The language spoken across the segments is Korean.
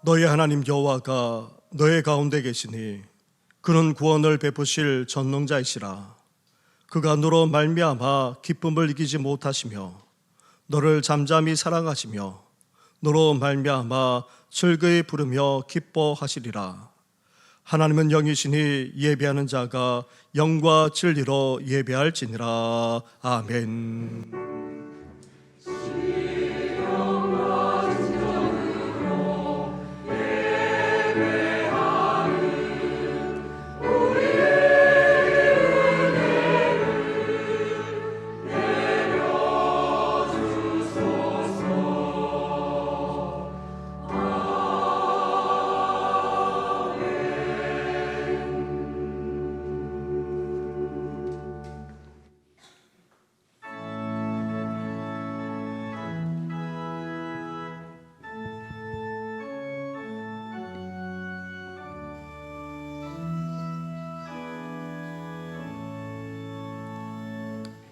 너희 하나님 여호와가 너희 가운데 계시니 그는 구원을 베푸실 전능자이시라. 그가 너로 말미암아 기쁨을 이기지 못하시며 너를 잠잠히 사랑하시며 너로 말미암아 즐거이 부르며 기뻐하시리라. 하나님은 영이시니 예배하는 자가 영과 진리로 예배할지니라. 아멘.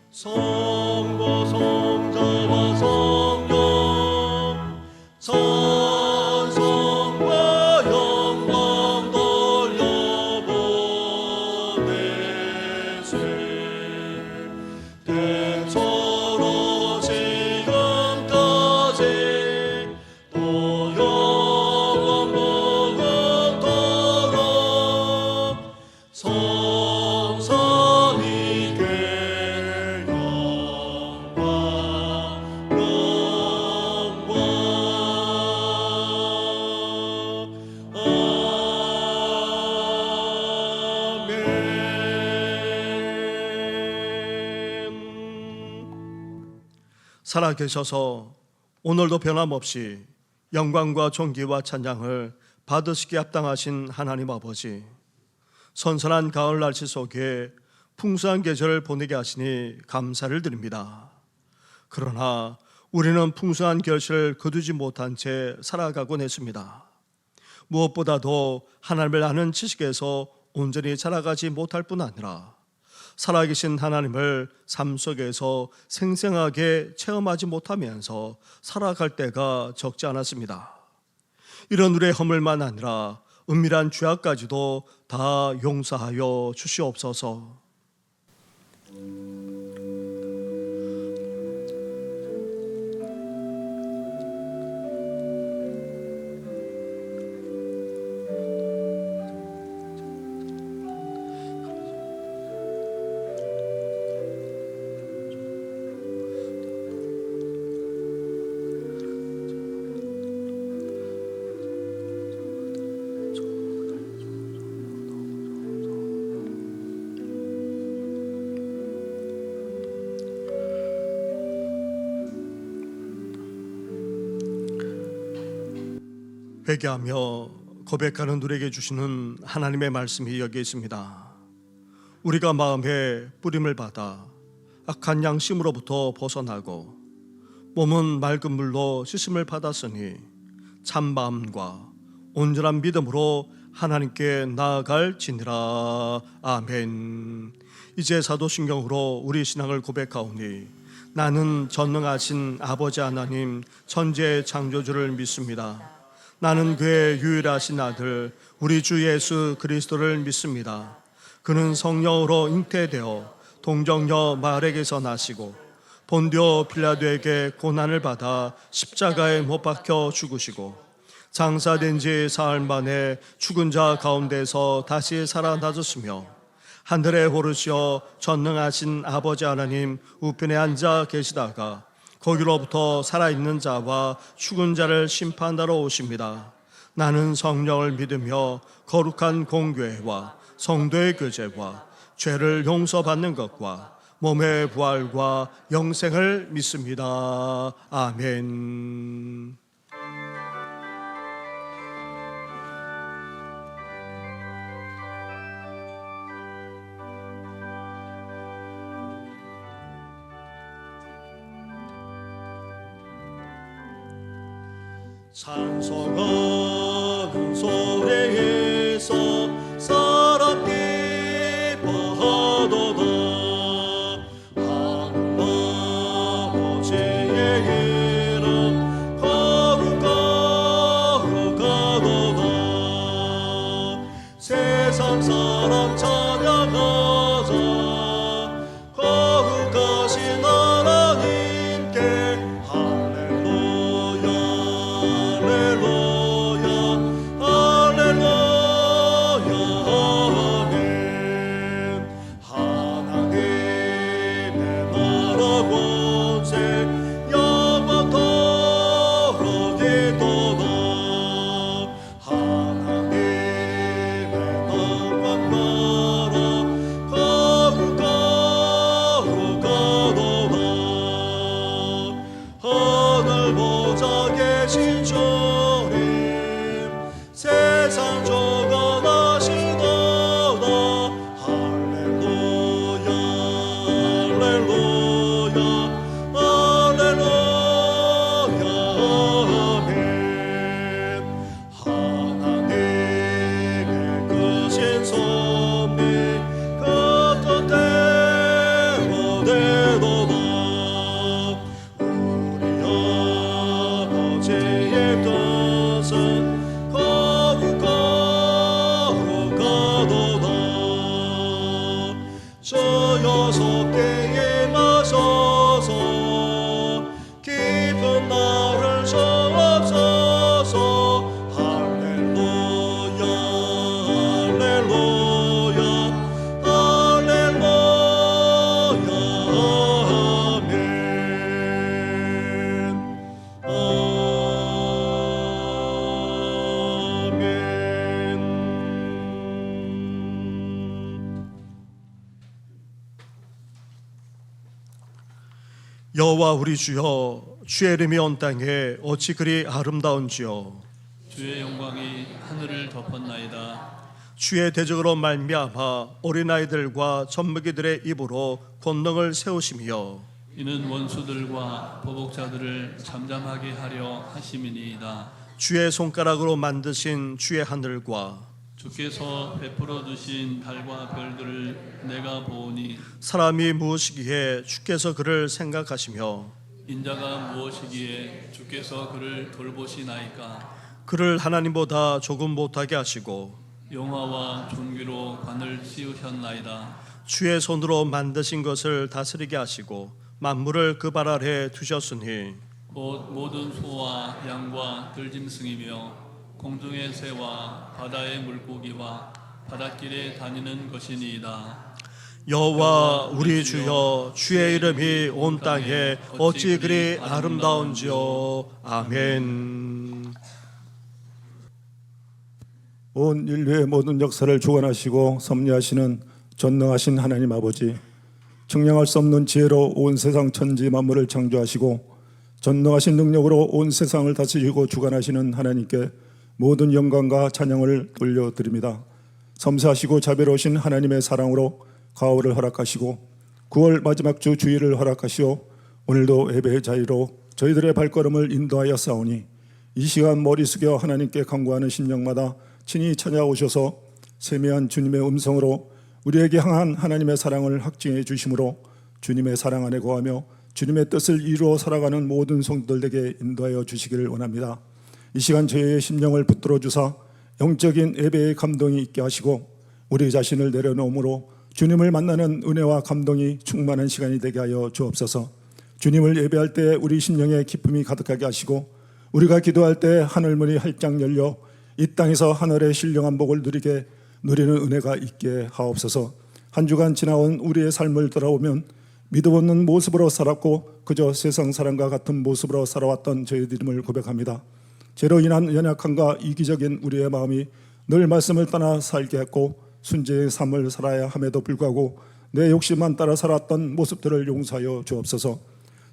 성부 성자와 성령 찬송과 영광 돌려보내세 대처로 지금까지 또 영원 무궁토록 성삼위께 살아계셔서 오늘도 변함없이 영광과 존귀와 찬양을 받으시기에 합당하신 하나님 아버지, 선선한 가을 날씨 속에 풍성한 계절을 보내게 하시니 감사를 드립니다. 그러나 우리는 풍성한 결실을 거두지 못한 채 살아가곤 했습니다. 무엇보다도 하나님을 아는 지식에서 온전히 자라가지 못할 뿐 아니라 살아계신 하나님을 삶 속에서 생생하게 체험하지 못하면서 살아갈 때가 적지 않았습니다. 이런 우리의 허물만 아니라 은밀한 죄악까지도 다 용서하여 주시옵소서. 회개하며 고백하는 우리에게 주시는 하나님의 말씀이 여기에 있습니다. 우리가 마음에 뿌림을 받아 악한 양심으로부터 벗어나고 몸은 맑은 물로 씻음을 받았으니 참 마음과 온전한 믿음으로 하나님께 나아갈지니라. 아멘. 이제 사도신경으로 우리 신앙을 고백하오니 나는 전능하신 아버지 하나님 천지의 창조주를 믿습니다. 나는 그의 유일하신 아들 우리 주 예수 그리스도를 믿습니다. 그는 성령으로 잉태되어 동정녀 마리아에게서 나시고 본디오 빌라도에게 고난을 받아 십자가에 못 박혀 죽으시고 장사된 지 사흘 만에 죽은 자 가운데서 다시 살아나셨으며 하늘에 오르시어 전능하신 아버지 하나님 우편에 앉아 계시다가 거기로부터 살아있는 자와 죽은 자를 심판하러 오십니다. 나는 성령을 믿으며 거룩한 공교회와 성도의 교제와 죄를 용서받는 것과 몸의 부활과 영생을 믿습니다. 아멘. 찬송하는 소리에서 사랑 기뻐하도다. 하늘 아버지의 이름 거룩하도다. 세상 사람 찬양하자. 거룩하신 하나님께 할렐루야 할렐루야 할렐루야 아멘. 하나님의 나라 권세 영원토록 있도다. 하나님의 영원 나라 거룩하도다. 하늘 보좌 계신 주님 세상 조건하시도다. 할렐루야 할렐루야 할렐루야 아멘. 하나님의 크신 섭리 그 뜻대로 되도다. 우리 아버지의 뜻은 거룩하도다. 주여 속되게 마셔서 깊은 나를 주옵소서. 할렐루야 할렐루야 할렐루야 아멘. 여호와 우리 주여, 주의 이름이 온 땅에 어찌 그리 아름다운지요. 주의 영광이 하늘을 덮었나이다. 주의 대적으로 말미암아 어린아이들과 젖먹이들의 입으로 권능을 세우시며 이는 원수들과 보복자들을 잠잠하게 하려 하심이니이다. 주의 손가락으로 만드신 주의 하늘과 주께서 베풀어 두신 달과 별들을 내가 보오니 사람이 무엇이기에 주께서 그를 생각하시며 인자가 무엇이기에 주께서 그를 돌보시나이까. 그를 하나님보다 조금 못하게 하시고 영화와 존귀로 관을 씌우셨나이다. 주의 손으로 만드신 것을 다스리게 하시고 만물을 그 발 아래 두셨으니 곧 모든 소와 양과 들짐승이며 공중의 새와 바다의 물고기와 바닷길에 다니는 것이니이다. 여호와 우리 주여, 주의 이름이 온 땅에 어찌 그리 아름다운지요. 아멘. 온 인류의 모든 역사를 주관하시고 섭리하시는 전능하신 하나님 아버지, 측량할 수 없는 지혜로 온 세상 천지 만물을 창조하시고 전능하신 능력으로 온 세상을 다스리고 주관하시는 하나님께 모든 영광과 찬양을 돌려드립니다. 섬세하시고 자비로우신 하나님의 사랑으로 가호를 허락하시고 9월 마지막 주 주일을 허락하시오 오늘도 예배의 자리로 저희들의 발걸음을 인도하여 싸우니 이 시간 머리 숙여 하나님께 간구하는 심령마다 친히 찾아오셔서 세미한 주님의 음성으로 우리에게 향한 하나님의 사랑을 확증해 주심으로 주님의 사랑 안에 거하며 주님의 뜻을 이루어 살아가는 모든 성도들에게 인도하여 주시기를 원합니다. 이 시간 저희의 심령을 붙들어 주사 영적인 예배의 감동이 있게 하시고 우리 자신을 내려놓음으로 주님을 만나는 은혜와 감동이 충만한 시간이 되게 하여 주옵소서. 주님을 예배할 때 우리 심령에 기쁨이 가득하게 하시고 우리가 기도할 때 하늘문이 활짝 열려 이 땅에서 하늘의 신령한 복을 누리는 은혜가 있게 하옵소서. 한 주간 지나온 우리의 삶을 돌아오면 믿음 없는 모습으로 살았고 그저 세상 사람과 같은 모습으로 살아왔던 저희들임을 고백합니다. 죄로 인한 연약함과 이기적인 우리의 마음이 늘 말씀을 떠나 살게 했고 순죄의 삶을 살아야 함에도 불구하고 내 욕심만 따라 살았던 모습들을 용서하여 주옵소서.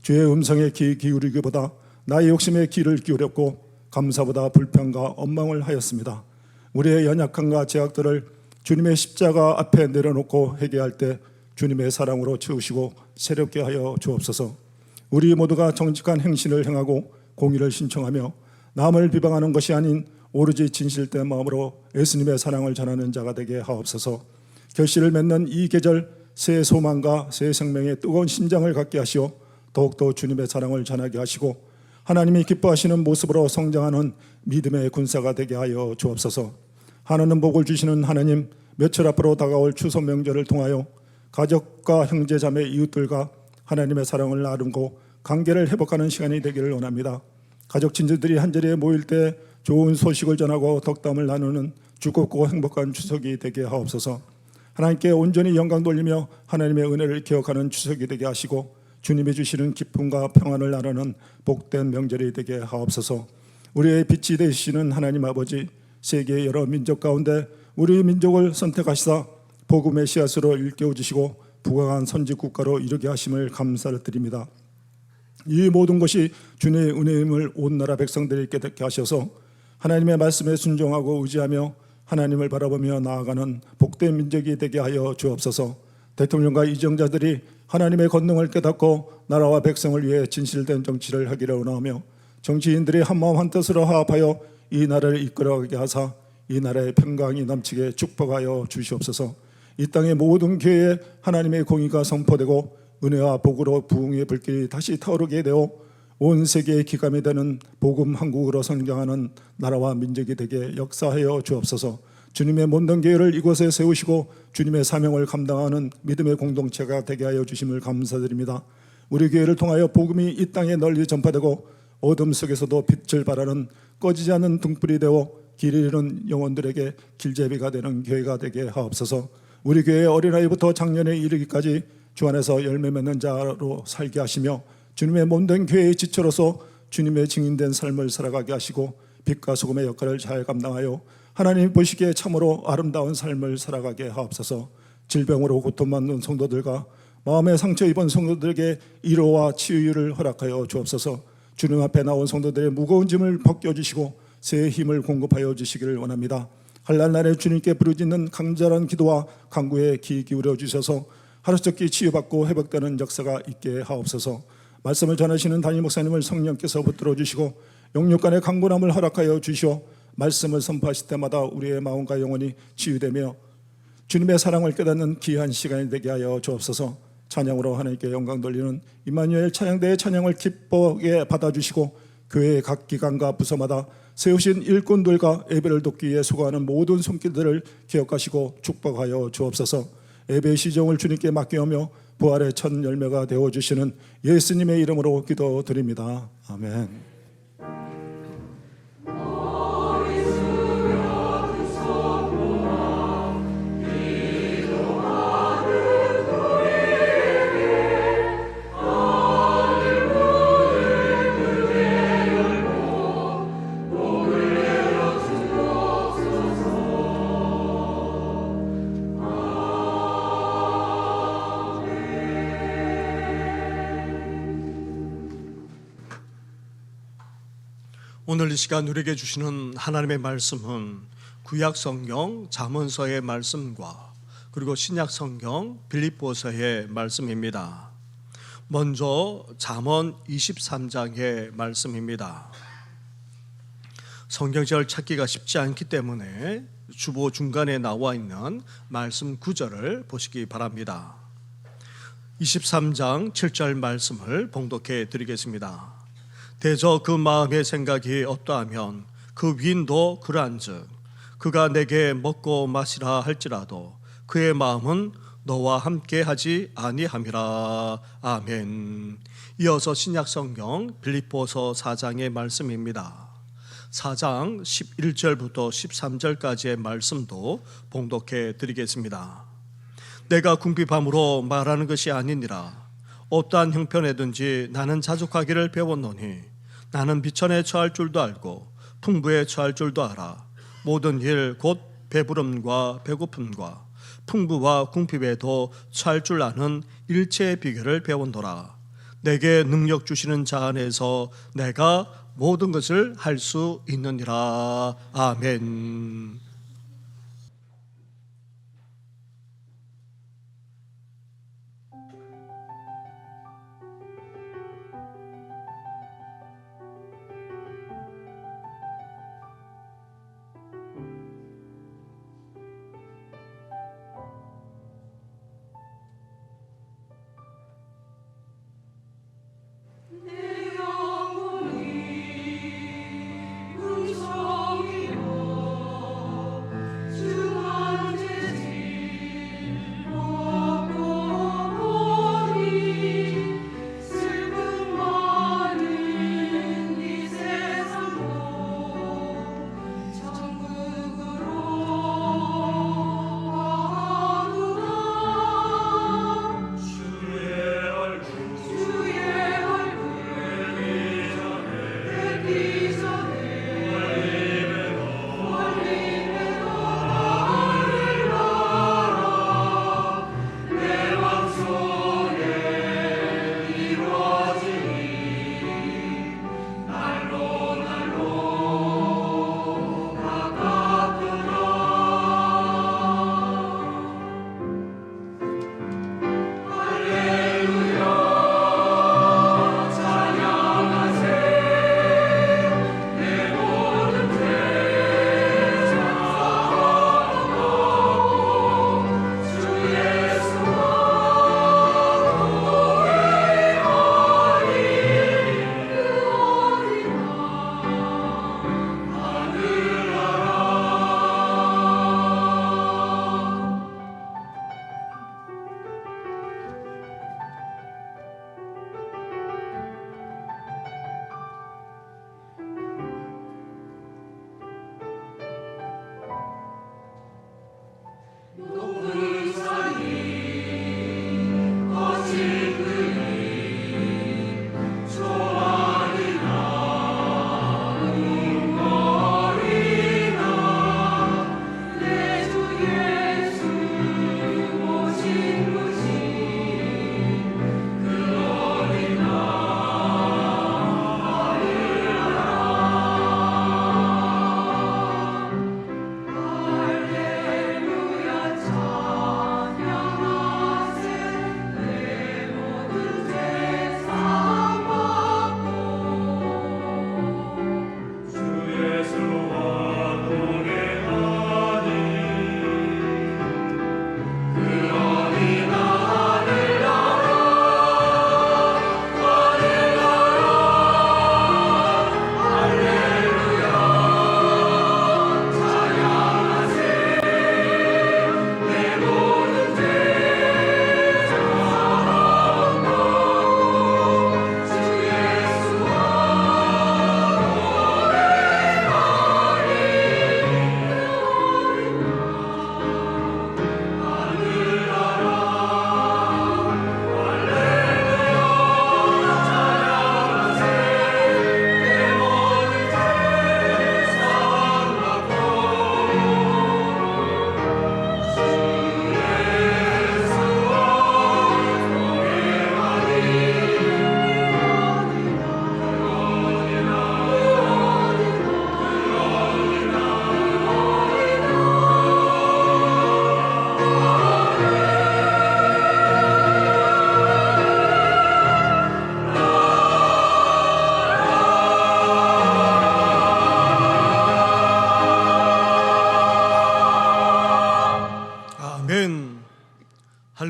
주의 음성에 귀 기울이기보다 나의 욕심에 귀를 기울였고 감사보다 불평과 원망을 하였습니다. 우리의 연약함과 제약들을 주님의 십자가 앞에 내려놓고 회개할 때 주님의 사랑으로 채우시고 새롭게 하여 주옵소서. 우리 모두가 정직한 행실을 행하고 공의를 신청하며 남을 비방하는 것이 아닌 오로지 진실된 마음으로 예수님의 사랑을 전하는 자가 되게 하옵소서. 결실을 맺는 이 계절 새 소망과 새 생명의 뜨거운 심장을 갖게 하시어 더욱더 주님의 사랑을 전하게 하시고 하나님이 기뻐하시는 모습으로 성장하는 믿음의 군사가 되게 하여 주옵소서. 하나님 복을 주시는 하나님, 며칠 앞으로 다가올 추석 명절을 통하여 가족과 형제 자매 이웃들과 하나님의 사랑을 나누고 관계를 회복하는 시간이 되기를 원합니다. 가족 친지들이 한자리에 모일 때 좋은 소식을 전하고 덕담을 나누는 즐겁고 행복한 추석이 되게 하옵소서. 하나님께 온전히 영광 돌리며 하나님의 은혜를 기억하는 추석이 되게 하시고 주님이 주시는 기쁨과 평안을 나누는 복된 명절이 되게 하옵소서. 우리의 빛이 되시는 하나님 아버지, 세계의 여러 민족 가운데 우리 민족을 선택하시사 복음의 씨앗으로 일깨워 주시고 부강한 선지 국가로 이르게 하심을 감사를 드립니다. 이 모든 것이 주님의 은혜임을 온 나라 백성들에게 듣게 하셔서 하나님의 말씀에 순종하고 의지하며 하나님을 바라보며 나아가는 복된 민족이 되게 하여 주옵소서. 대통령과 이정자들이 하나님의 권능을 깨닫고 나라와 백성을 위해 진실된 정치를 하기를 원하며 정치인들이 한마음 한뜻으로 화합하여 이 나라를 이끌어가게 하사 이 나라의 평강이 넘치게 축복하여 주시옵소서. 이 땅의 모든 교회에 하나님의 공의가 선포되고 은혜와 복으로 부흥의 불길이 다시 타오르게 되어 온 세계의 기감이 되는 복음 한국으로 성장하는 나라와 민족이 되게 역사하여 주옵소서. 주님의 모든 교회를 이곳에 세우시고 주님의 사명을 감당하는 믿음의 공동체가 되게 하여 주심을 감사드립니다. 우리 교회를 통하여 복음이 이 땅에 널리 전파되고 어둠 속에서도 빛을 발하는 꺼지지 않는 등불이 되어 길 잃은 영혼들에게 길제비가 되는 교회가 되게 하옵소서. 우리 교회의 어린아이부터 장년에 이르기까지 주 안에서 열매 맺는 자로 살게 하시며 주님의 몸된 교회의 지체로서 주님의 증인된 삶을 살아가게 하시고 빛과 소금의 역할을 잘 감당하여 하나님 보시기에 참으로 아름다운 삶을 살아가게 하옵소서. 질병으로 고통받는 성도들과 마음의 상처 입은 성도들에게 위로와 치유를 허락하여 주옵소서. 주님 앞에 나온 성도들의 무거운 짐을 벗겨주시고 새 힘을 공급하여 주시기를 원합니다. 한란날에 주님께 부르짖는 강렬한 기도와 간구에 귀 기울여 주셔서 하루속히 치유받고 회복되는 역사가 있게 하옵소서. 말씀을 전하시는 담임 목사님을 성령께서 붙들어 주시고 영육간의 강건함을 허락하여 주시오. 말씀을 선포하실 때마다 우리의 마음과 영혼이 치유되며 주님의 사랑을 깨닫는 귀한 시간이 되게 하여 주옵소서. 찬양으로 하나님께 영광 돌리는 임마누엘 찬양대의 찬양을 기쁘게 받아주시고 교회의 각 기관과 부서마다 세우신 일꾼들과 예배를 돕기 위해 수고하는 모든 손길들을 기억하시고 축복하여 주옵소서. 예배의 시정을 주님께 맡기오며 부활의 첫 열매가 되어주시는 예수님의 이름으로 기도드립니다. 아멘. 오늘 이 시간 우리에게 주시는 하나님의 말씀은 구약 성경 잠언서의 말씀과 그리고 신약 성경 빌립보서의 말씀입니다. 먼저 잠언 23장의 말씀입니다. 성경책을 찾기가 쉽지 않기 때문에 주보 중간에 나와 있는 말씀 구절을 보시기 바랍니다. 23장 7절 말씀을 봉독해 드리겠습니다. 대저 그 마음의 생각이 어떠하면 그 위인도 그러한즉 그가 내게 먹고 마시라 할지라도 그의 마음은 너와 함께 하지 아니함이라. 아멘. 이어서 신약성경 빌립보서 4장의 말씀입니다. 4장 11절부터 13절까지의 말씀도 봉독해 드리겠습니다. 내가 궁핍함으로 말하는 것이 아니니라. 어떠한 형편에든지 나는 자족하기를 배웠노니 나는 비천에 처할 줄도 알고 풍부에 처할 줄도 알아. 모든 일 곧 배부름과 배고픔과 풍부와 궁핍에도 처할 줄 아는 일체의 비결을 배운도라. 내게 능력 주시는 자 안에서 내가 모든 것을 할 수 있느니라. 아멘.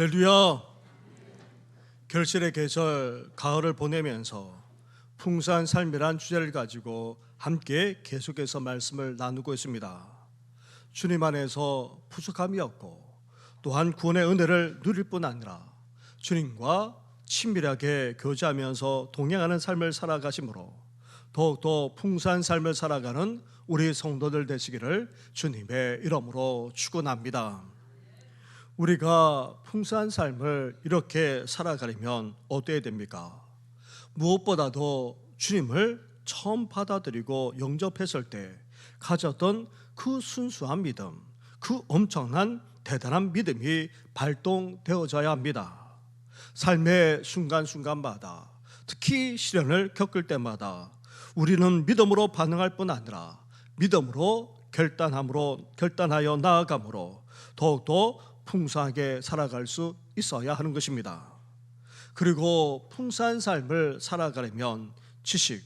할렐루야. 결실의 계절 가을을 보내면서 풍성한 삶이란 주제를 가지고 함께 계속해서 말씀을 나누고 있습니다. 주님 안에서 부족함이 없고 또한 구원의 은혜를 누릴 뿐 아니라 주님과 친밀하게 교제하면서 동행하는 삶을 살아가심으로 더욱더 풍성한 삶을 살아가는 우리 성도들 되시기를 주님의 이름으로 축원합니다. 우리가 풍성한 삶을 이렇게 살아가려면 어때야 됩니까? 무엇보다도 주님을 처음 받아들이고 영접했을 때 가졌던 그 순수한 믿음, 그 엄청난 대단한 믿음이 발동되어져야 합니다. 삶의 순간순간마다, 특히 시련을 겪을 때마다 우리는 믿음으로 반응할 뿐 아니라 믿음으로 결단하여 나아감으로 더욱더 풍성하게 살아갈 수 있어야 하는 것입니다. 그리고 풍성한 삶을 살아가려면 지식,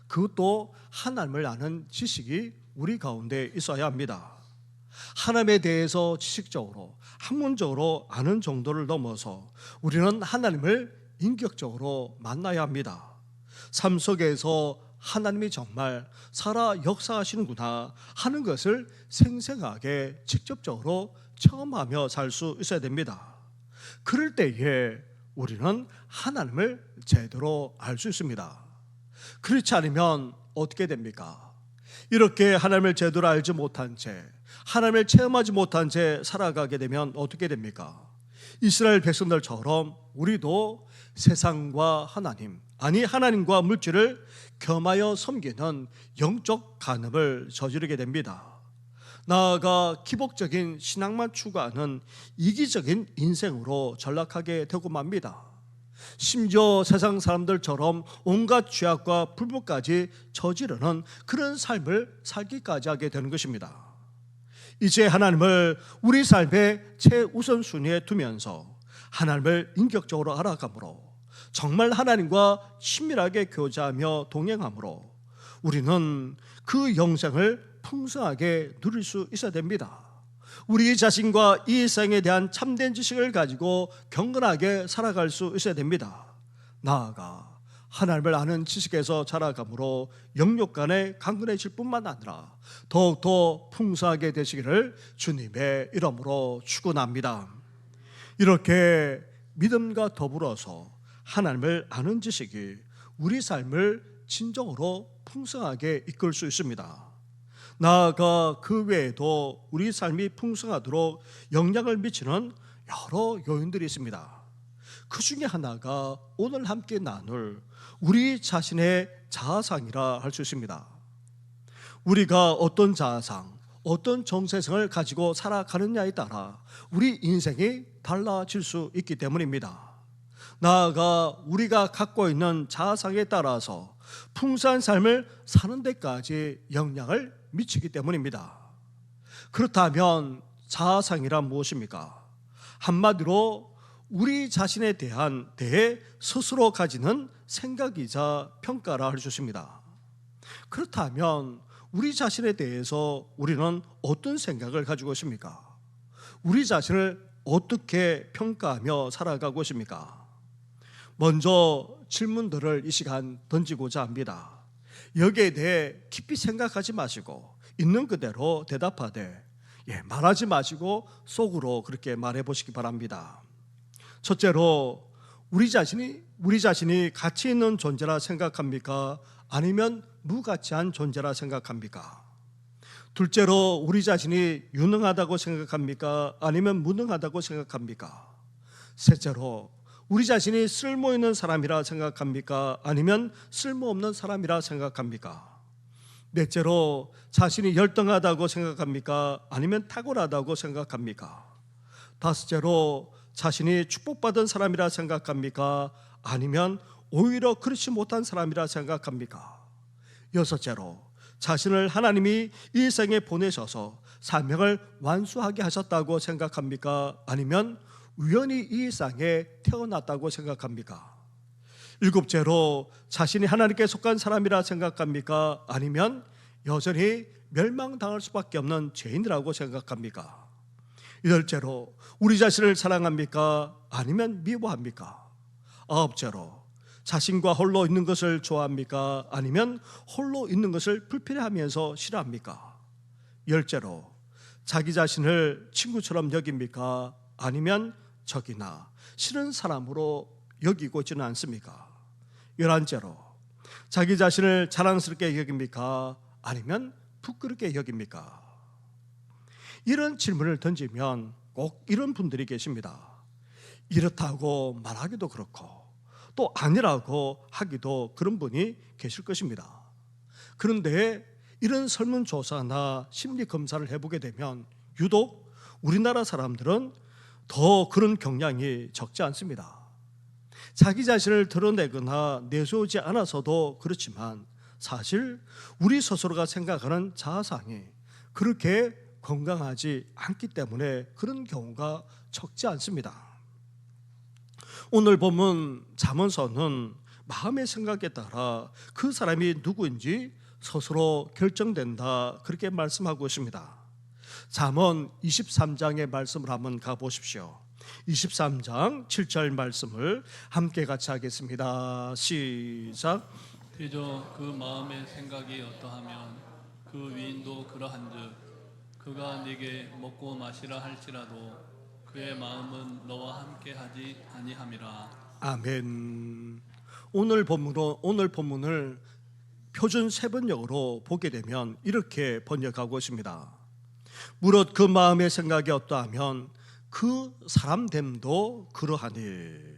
그것도 하나님을 아는 지식이 우리 가운데 있어야 합니다. 하나님에 대해서 지식적으로 학문적으로 아는 정도를 넘어서 우리는 하나님을 인격적으로 만나야 합니다. 삶 속에서 하나님이 정말 살아 역사하시는구나 하는 것을 생생하게 직접적으로 체험하며 살 수 있어야 됩니다. 그럴 때에 우리는 하나님을 제대로 알 수 있습니다. 그렇지 않으면 어떻게 됩니까? 이렇게 하나님을 제대로 알지 못한 채, 하나님을 체험하지 못한 채 살아가게 되면 어떻게 됩니까? 이스라엘 백성들처럼 우리도 세상과 하나님, 아니 하나님과 물질을 겸하여 섬기는 영적 간음을 저지르게 됩니다. 나아가 기복적인 신앙만 추구하는 이기적인 인생으로 전락하게 되고 맙니다. 심지어 세상 사람들처럼 온갖 죄악과 불법까지 저지르는 그런 삶을 살기까지 하게 되는 것입니다. 이제 하나님을 우리 삶의 최우선순위에 두면서 하나님을 인격적으로 알아감으로 정말 하나님과 친밀하게 교제하며 동행함으로 우리는 그 영생을 풍성하게 누릴 수 있어야 됩니다. 우리 자신과 이 세상에 대한 참된 지식을 가지고 경건하게 살아갈 수 있어야 됩니다. 나아가 하나님을 아는 지식에서 자라감으로 영육 간에 강건해질 뿐만 아니라 더욱더 풍성하게 되시기를 주님의 이름으로 축원합니다. 이렇게 믿음과 더불어서 하나님을 아는 지식이 우리 삶을 진정으로 풍성하게 이끌 수 있습니다. 나아가 그 외에도 우리 삶이 풍성하도록 영향을 미치는 여러 요인들이 있습니다. 그 중에 하나가 오늘 함께 나눌 우리 자신의 자아상이라 할 수 있습니다. 우리가 어떤 자아상, 어떤 정체성을 가지고 살아가느냐에 따라 우리 인생이 달라질 수 있기 때문입니다. 나아가 우리가 갖고 있는 자아상에 따라서 풍성한 삶을 사는 데까지 영향을 미치기 때문입니다. 그렇다면 자아상이란 무엇입니까? 한마디로 우리 자신에 대해 스스로 가지는 생각이자 평가라 할 수 있습니다. 그렇다면 우리 자신에 대해서 우리는 어떤 생각을 가지고 있습니까? 우리 자신을 어떻게 평가하며 살아가고 있습니까? 먼저 질문들을 이 시간 던지고자 합니다. 여기에 대해 깊이 생각하지 마시고 있는 그대로 대답하되 말하지 마시고 속으로 그렇게 말해 보시기 바랍니다. 첫째로 우리 자신이 가치 있는 존재라 생각합니까? 아니면 무가치한 존재라 생각합니까? 둘째로 우리 자신이 유능하다고 생각합니까? 아니면 무능하다고 생각합니까? 셋째로 우리 자신이 쓸모 있는 사람이라 생각합니까? 아니면 쓸모없는 사람이라 생각합니까? 넷째로 자신이 열등하다고 생각합니까? 아니면 탁월하다고 생각합니까? 다섯째로 자신이 축복받은 사람이라 생각합니까? 아니면 오히려 그렇지 못한 사람이라 생각합니까? 여섯째로 자신을 하나님이 이 생에 보내셔서 사명을 완수하게 하셨다고 생각합니까? 아니면 우연히 이 세상에 태어났다고 생각합니까? 일곱째로 자신이 하나님께 속한 사람이라 생각합니까? 아니면 여전히 멸망당할 수밖에 없는 죄인이라고 생각합니까? 8제로 우리 자신을 사랑합니까? 아니면 미워합니까? 9제로 자신과 홀로 있는 것을 좋아합니까? 아니면 홀로 있는 것을 불편해하면서 싫어합니까? 10제로 자기 자신을 친구처럼 여깁니까? 아니면 적이나 싫은 사람으로 여기고 있지는 않습니까? 11제로 자기 자신을 자랑스럽게 여깁니까? 아니면 부끄럽게 여깁니까? 이런 질문을 던지면 꼭 이런 분들이 계십니다. 이렇다고 말하기도 그렇고 또 아니라고 하기도 그런 분이 계실 것입니다. 그런데 이런 설문조사나 심리검사를 해보게 되면 유독 우리나라 사람들은 더 그런 경향이 적지 않습니다. 자기 자신을 드러내거나 내세우지 않아서도 그렇지만 사실 우리 스스로가 생각하는 자아상이 그렇게 건강하지 않기 때문에 그런 경우가 적지 않습니다. 오늘 본문 잠언서는 마음의 생각에 따라 그 사람이 누구인지 스스로 결정된다 그렇게 말씀하고 있습니다. 잠언 23장의 말씀을 한번 가보십시오. 23장 7절 말씀을 함께 같이 하겠습니다. 시작. 대저 그 마음의 생각이 어떠하면 그 위인도 그러한즉 그가 네게 먹고 마시라 할지라도 그의 마음은 너와 함께하지 아니함이라. 아멘. 오늘 본문을 표준 세번역으로 보게 되면 이렇게 번역하고 있습니다. 무릇 그 마음의 생각이 어떠하면 그 사람됨도 그러하니.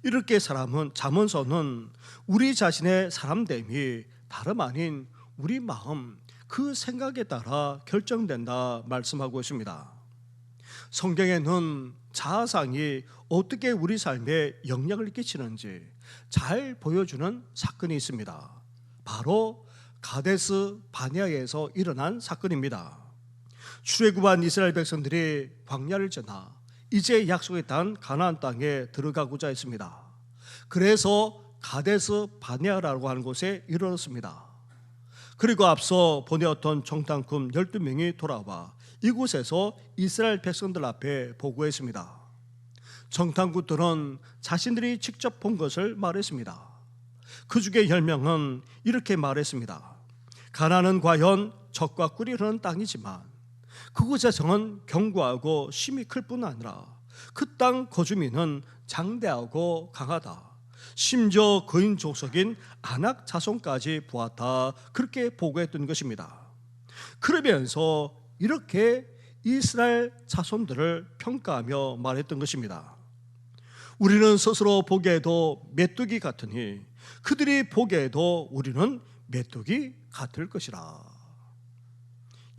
이렇게 잠언서는 우리 자신의 사람됨이 다름 아닌 우리 마음 그 생각에 따라 결정된다 말씀하고 있습니다. 성경에는 자아상이 어떻게 우리 삶에 영향을 끼치는지 잘 보여주는 사건이 있습니다. 바로 가데스 바네아에서 일어난 사건입니다. 출애굽한 이스라엘 백성들이 광야를 지나 이제 약속에 딴 가나안 땅에 들어가고자 했습니다. 그래서 가데스 바네아라고 하는 곳에 이르렀습니다. 그리고 앞서 보내었던 정탐꾼 12명이 돌아와 이곳에서 이스라엘 백성들 앞에 보고했습니다. 정탐꾼들은 자신들이 직접 본 것을 말했습니다. 그 중에 10명은 이렇게 말했습니다. 가나안은 과연 젖과 꿀이 흐르는 땅이지만 그곳에서는 견고하고 심이 클 뿐 아니라 그 땅 거주민은 장대하고 강하다. 심지어 그인 족속인 아낙 자손까지 보았다. 그렇게 보고했던 것입니다. 그러면서 이렇게 이스라엘 자손들을 평가하며 말했던 것입니다. 우리는 스스로 보기에도 메뚜기 같으니 그들이 보기에도 우리는 메뚜기 같을 것이라.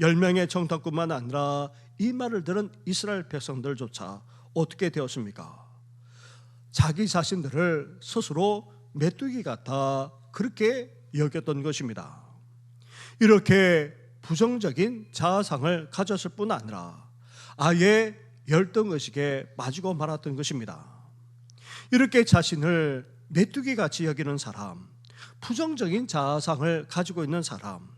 10명의 정탐꾼만 아니라 이 말을 들은 이스라엘 백성들조차 어떻게 되었습니까? 자기 자신들을 스스로 메뚜기 같아 그렇게 여겼던 것입니다. 이렇게 부정적인 자아상을 가졌을 뿐 아니라 아예 열등의식에 빠지고 말았던 것입니다. 이렇게 자신을 메뚜기같이 여기는 사람, 부정적인 자아상을 가지고 있는 사람,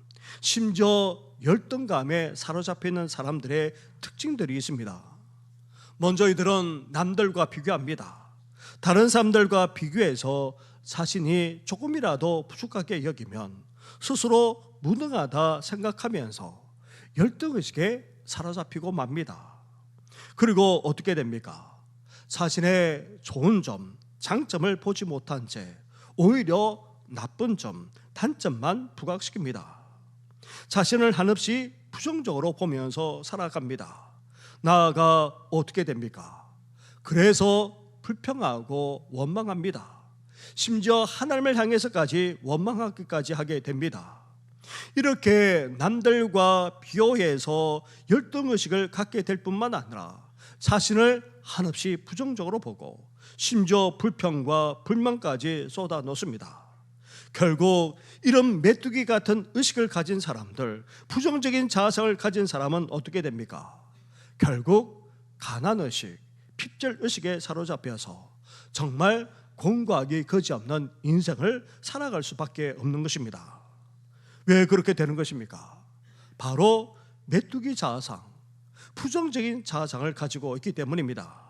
심지어 열등감에 사로잡혀 있는 사람들의 특징들이 있습니다. 먼저 이들은 남들과 비교합니다. 다른 사람들과 비교해서 자신이 조금이라도 부족하게 여기면 스스로 무능하다 생각하면서 열등의식에 사로잡히고 맙니다. 그리고 어떻게 됩니까? 자신의 좋은 점, 장점을 보지 못한 채 오히려 나쁜 점, 단점만 부각시킵니다. 자신을 한없이 부정적으로 보면서 살아갑니다. 나아가 어떻게 됩니까? 그래서 불평하고 원망합니다. 심지어 하나님을 향해서까지 원망하기까지 하게 됩니다. 이렇게 남들과 비교해서 열등의식을 갖게 될 뿐만 아니라 자신을 한없이 부정적으로 보고 심지어 불평과 불만까지 쏟아놓습니다. 결국 이런 메뚜기 같은 의식을 가진 사람들, 부정적인 자아상을 가진 사람은 어떻게 됩니까? 결국 가난의식, 핍절의식에 사로잡혀서 정말 공고하기 그지없는 인생을 살아갈 수밖에 없는 것입니다. 왜 그렇게 되는 것입니까? 바로 메뚜기 자아상, 부정적인 자아상을 가지고 있기 때문입니다.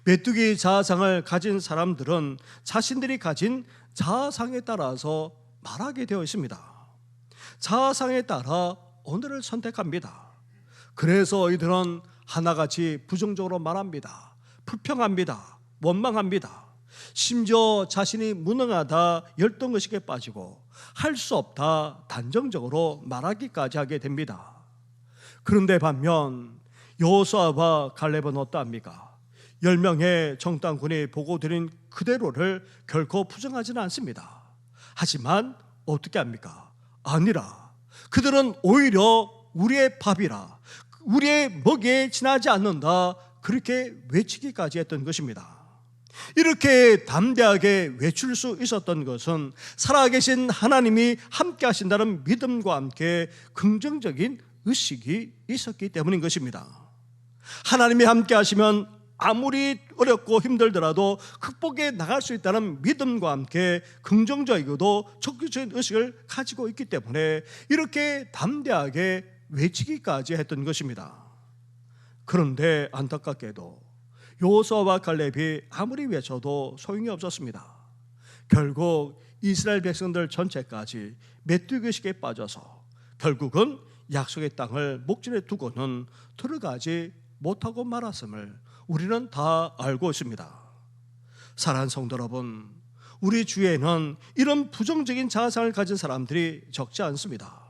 메뚜기 자아상을 가진 사람들은 자신들이 가진 자아상에 따라서 말하게 되어 있습니다. 자아상에 따라 언어를 선택합니다. 그래서 이들은 하나같이 부정적으로 말합니다. 불평합니다. 원망합니다. 심지어 자신이 무능하다 열등의식에 빠지고 할 수 없다 단정적으로 말하기까지 하게 됩니다. 그런데 반면 여호수아와 갈렙은 어떠합니까? 10명의 정탐군이 보고드린 그대로를 결코 부정하지는 않습니다. 하지만 어떻게 합니까? 아니라 그들은 오히려 우리의 밥이라, 우리의 먹이에 지나지 않는다, 그렇게 외치기까지 했던 것입니다. 이렇게 담대하게 외칠 수 있었던 것은 살아계신 하나님이 함께 하신다는 믿음과 함께 긍정적인 의식이 있었기 때문인 것입니다. 하나님이 함께 하시면 아무리 어렵고 힘들더라도 극복해 나갈 수 있다는 믿음과 함께 긍정적이고도 적극적인 의식을 가지고 있기 때문에 이렇게 담대하게 외치기까지 했던 것입니다. 그런데 안타깝게도 여호수아와 갈렙이 아무리 외쳐도 소용이 없었습니다. 결국 이스라엘 백성들 전체까지 메뚜기식에 빠져서 결국은 약속의 땅을 목전에 두고는 들어가지 못하고 말았음을 우리는 다 알고 있습니다. 사랑하는 성도 여러분, 우리 주위에는 이런 부정적인 자아상을 가진 사람들이 적지 않습니다.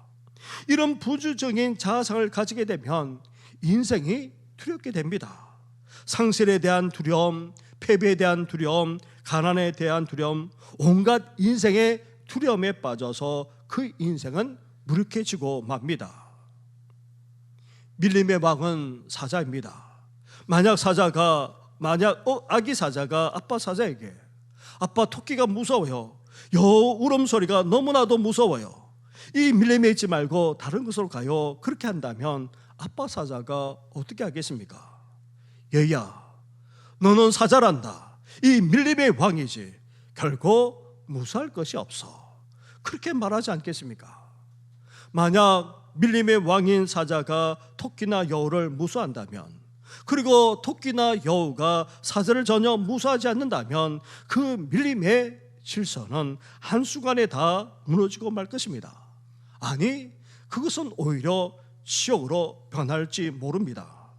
이런 부정적인 자아상을 가지게 되면 인생이 두렵게 됩니다. 상실에 대한 두려움, 패배에 대한 두려움, 가난에 대한 두려움, 온갖 인생의 두려움에 빠져서 그 인생은 무력해지고 맙니다. 밀림의 왕은 사자입니다. 만약 아기 사자가 아빠 사자에게 아빠 토끼가 무서워요, 여우 울음소리가 너무나도 무서워요, 이 밀림에 있지 말고 다른 곳으로 가요, 그렇게 한다면 아빠 사자가 어떻게 하겠습니까? 얘야, 너는 사자란다, 이 밀림의 왕이지, 결코 무사할 것이 없어, 그렇게 말하지 않겠습니까? 만약 밀림의 왕인 사자가 토끼나 여우를 무서워한다면, 그리고 토끼나 여우가 사자를 전혀 무서워하지 않는다면 그 밀림의 질서는 한순간에 다 무너지고 말 것입니다. 아니, 그것은 오히려 지옥으로 변할지 모릅니다.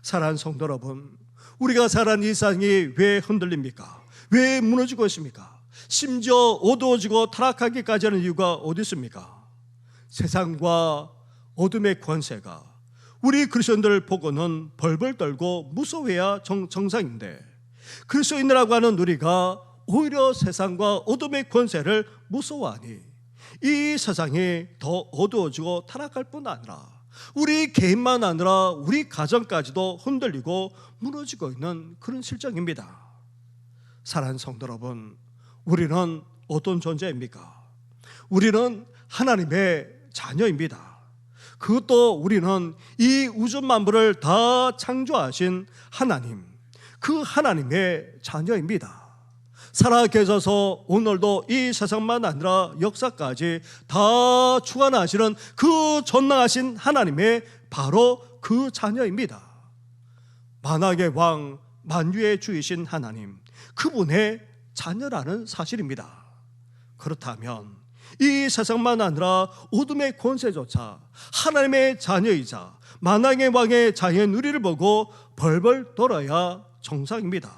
사랑하는 성도 여러분, 우리가 살아가는 이 세상이 왜 흔들립니까? 왜 무너지고 있습니까? 심지어 어두워지고 타락하기까지 하는 이유가 어디 있습니까? 세상과 어둠의 권세가 우리 그리스도인들을 보고는 벌벌 떨고 무서워해야 정상인데, 그리스도인이라고 하는 우리가 오히려 세상과 어둠의 권세를 무서워하니 이 세상이 더 어두워지고 타락할 뿐 아니라 우리 개인만 아니라 우리 가정까지도 흔들리고 무너지고 있는 그런 실정입니다. 사랑하는 성도 여러분, 우리는 어떤 존재입니까? 우리는 하나님의 자녀입니다. 그것도 우리는 이 우주 만물을 다 창조하신 하나님, 그 하나님의 자녀입니다. 살아계셔서 오늘도 이 세상만 아니라 역사까지 다 주관하시는 그 전능하신 하나님의 바로 그 자녀입니다. 만왕의 왕, 만유의 주이신 하나님, 그분의 자녀라는 사실입니다. 그렇다면 이 세상만 아니라 어둠의 권세조차 하나님의 자녀이자 만왕의 왕의 자녀인 우리를 보고 벌벌 떨어야 정상입니다.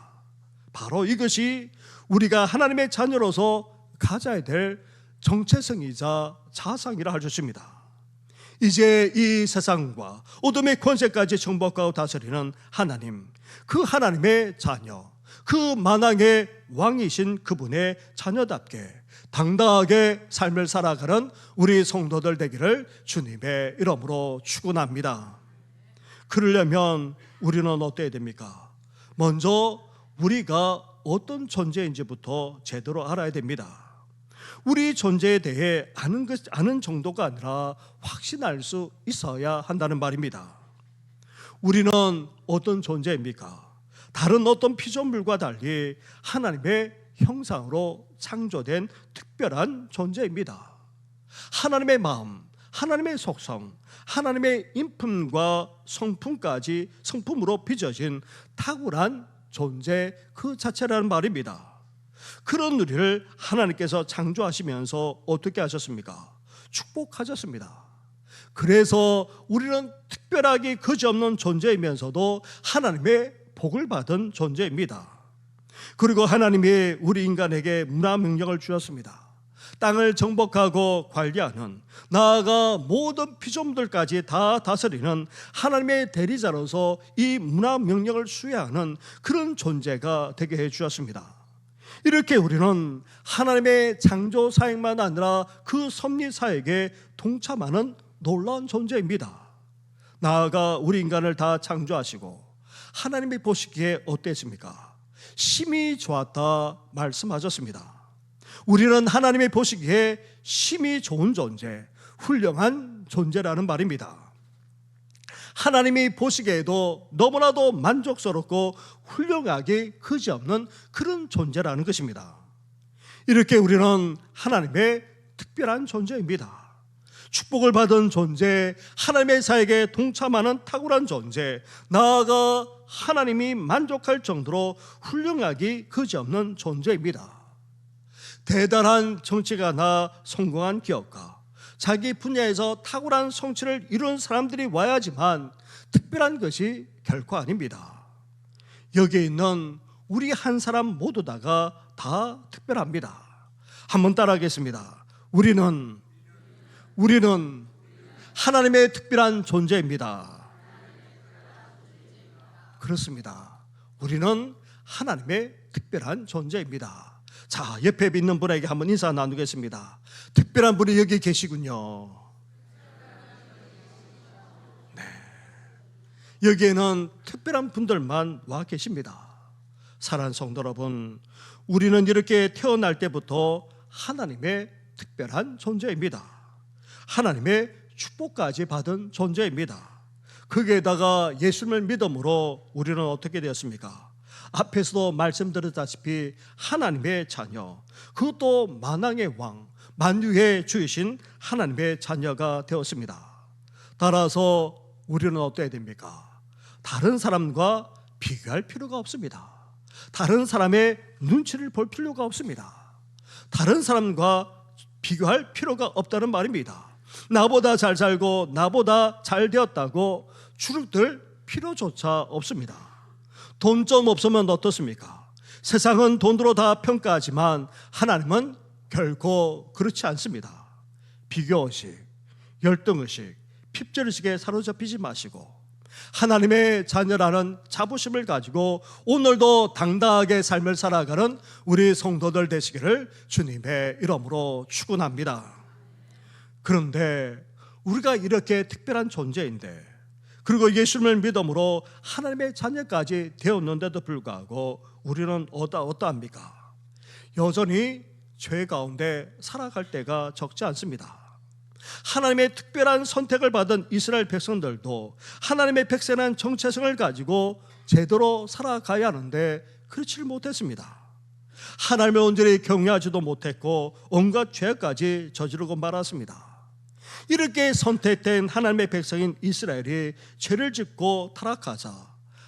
바로 이것이 우리가 하나님의 자녀로서 가져야 될 정체성이자 자상이라 할 수 있습니다. 이제 이 세상과 어둠의 권세까지 정복하고 다스리는 하나님, 그 하나님의 자녀, 그 만왕의 왕이신 그분의 자녀답게 당당하게 삶을 살아가는 우리 성도들 되기를 주님의 이름으로 축원합니다. 그러려면 우리는 어때야 됩니까? 먼저 우리가 어떤 존재인지부터 제대로 알아야 됩니다. 우리 존재에 대해 아는 정도가 아니라 확신할 수 있어야 한다는 말입니다. 우리는 어떤 존재입니까? 다른 어떤 피조물과 달리 하나님의 형상으로 창조된 특별한 존재입니다. 하나님의 마음, 하나님의 속성, 하나님의 인품과 성품으로 빚어진 탁월한 존재 그 자체라는 말입니다. 그런 우리를 하나님께서 창조하시면서 어떻게 하셨습니까? 축복하셨습니다. 그래서 우리는 특별하게 그지없는 존재이면서도 하나님의 복을 받은 존재입니다. 그리고 하나님이 우리 인간에게 문화 명령을 주셨습니다. 땅을 정복하고 관리하는, 나아가 모든 피조물들까지 다 다스리는 하나님의 대리자로서 이 문화 명령을 수행하는 그런 존재가 되게 해 주셨습니다. 이렇게 우리는 하나님의 창조 사역만 아니라 그 섭리 사역에 동참하는 놀라운 존재입니다. 나아가 우리 인간을 다 창조하시고 하나님이 보시기에 어땠습니까? 심히 좋았다 말씀하셨습니다. 우리는 하나님이 보시기에 심히 좋은 존재, 훌륭한 존재라는 말입니다. 하나님이 보시기에도 너무나도 만족스럽고 훌륭하게 그지없는 그런 존재라는 것입니다. 이렇게 우리는 하나님의 특별한 존재입니다. 축복을 받은 존재, 하나님의 사역에 동참하는 탁월한 존재, 나아가 하나님이 만족할 정도로 훌륭하기 그지없는 존재입니다. 대단한 정치가나 성공한 기업가, 자기 분야에서 탁월한 성취를 이룬 사람들이 와야지만 특별한 것이 결코 아닙니다. 여기에 있는 우리 한 사람 모두 다가 다 특별합니다. 한번 따라하겠습니다. 우리는 하나님의 특별한 존재입니다. 그렇습니다. 우리는 하나님의 특별한 존재입니다. 자, 옆에 있는 분에게 한번 인사 나누겠습니다. 특별한 분이 여기 계시군요. 네. 여기에는 특별한 분들만 와 계십니다. 사랑하는 성도 여러분, 우리는 이렇게 태어날 때부터 하나님의 특별한 존재입니다. 하나님의 축복까지 받은 존재입니다. 거기에다가 예수님을 믿음으로 우리는 어떻게 되었습니까? 앞에서도 말씀드렸다시피 하나님의 자녀, 그것도 만왕의 왕, 만유의 주이신 하나님의 자녀가 되었습니다. 따라서 우리는 어때야 됩니까? 다른 사람과 비교할 필요가 없습니다. 다른 사람의 눈치를 볼 필요가 없습니다. 다른 사람과 비교할 필요가 없다는 말입니다. 나보다 잘 살고 나보다 잘 되었다고 주눅들 필요조차 없습니다. 돈 좀 없으면 어떻습니까? 세상은 돈으로 다 평가하지만 하나님은 결코 그렇지 않습니다. 비교의식, 열등의식, 핍절의식에 사로잡히지 마시고 하나님의 자녀라는 자부심을 가지고 오늘도 당당하게 삶을 살아가는 우리 성도들 되시기를 주님의 이름으로 축원합니다. 그런데 우리가 이렇게 특별한 존재인데, 그리고 예수님을 믿음으로 하나님의 자녀까지 되었는데도 불구하고 우리는 어떠합니까? 여전히 죄 가운데 살아갈 때가 적지 않습니다. 하나님의 특별한 선택을 받은 이스라엘 백성들도 하나님의 백성이라는 정체성을 가지고 제대로 살아가야 하는데 그렇지 못했습니다. 하나님을 온전히 경외하지도 못했고 온갖 죄까지 저지르고 말았습니다. 이렇게 선택된 하나님의 백성인 이스라엘이 죄를 짓고 타락하자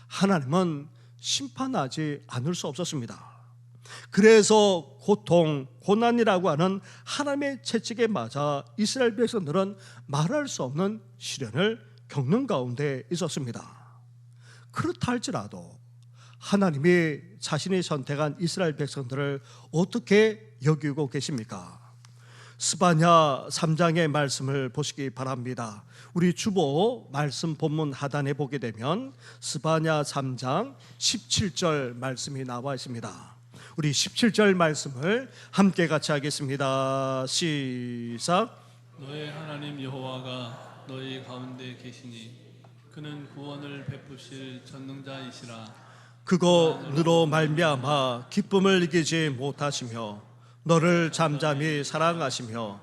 하나님은 심판하지 않을 수 없었습니다. 그래서 고통, 고난이라고 하는 하나님의 채찍에 맞아 이스라엘 백성들은 말할 수 없는 시련을 겪는 가운데 있었습니다. 그렇다 할지라도 하나님이 자신이 선택한 이스라엘 백성들을 어떻게 여기고 계십니까? 스바냐 3장의 말씀을 보시기 바랍니다. 우리 주보 말씀 본문 하단에 보게 되면 스바냐 3장 17절 말씀이 나와 있습니다. 우리 17절 말씀을 함께 같이 하겠습니다. 시작. 너의 하나님 여호와가 너희 가운데 계시니 그는 구원을 베푸실 전능자이시라. 그거 너로 말미암아 기쁨을 이기지 못하시며 너를 잠잠히 사랑하시며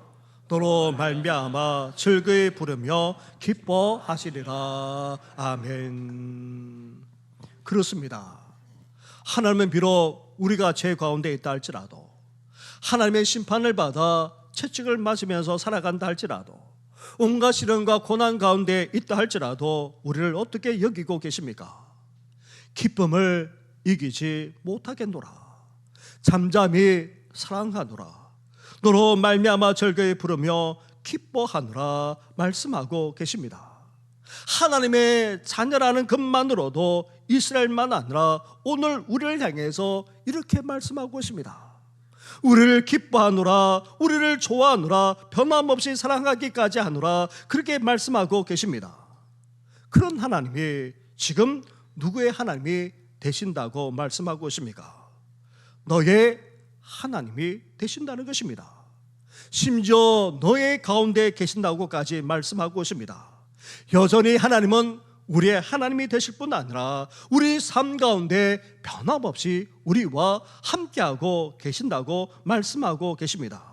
너로 말미암아 즐거이 부르며 기뻐하시리라. 아멘. 그렇습니다. 하나님은 비록 우리가 죄 가운데 있다 할지라도, 하나님의 심판을 받아 채찍을 맞으면서 살아간다 할지라도, 온갖 시련과 고난 가운데 있다 할지라도 우리를 어떻게 여기고 계십니까? 기쁨을 이기지 못하겠노라. 잠잠히 사랑하노라. 너로 말미암아 즐거이 부르며 기뻐하노라 말씀하고 계십니다. 하나님의 자녀라는 것만으로도 이스라엘만 아니라 오늘 우리를 향해서 이렇게 말씀하고 있습니다. 우리를 기뻐하노라, 우리를 좋아하노라, 변함없이 사랑하기까지 하노라, 그렇게 말씀하고 계십니다. 그런 하나님이 지금 누구의 하나님이 되신다고 말씀하고 있습니까? 너의 하나님이 되신다는 것입니다. 심지어 너의 가운데 계신다고까지 말씀하고 있습니다. 여전히 하나님은 우리의 하나님이 되실 뿐 아니라 우리 삶 가운데 변함없이 우리와 함께하고 계신다고 말씀하고 계십니다.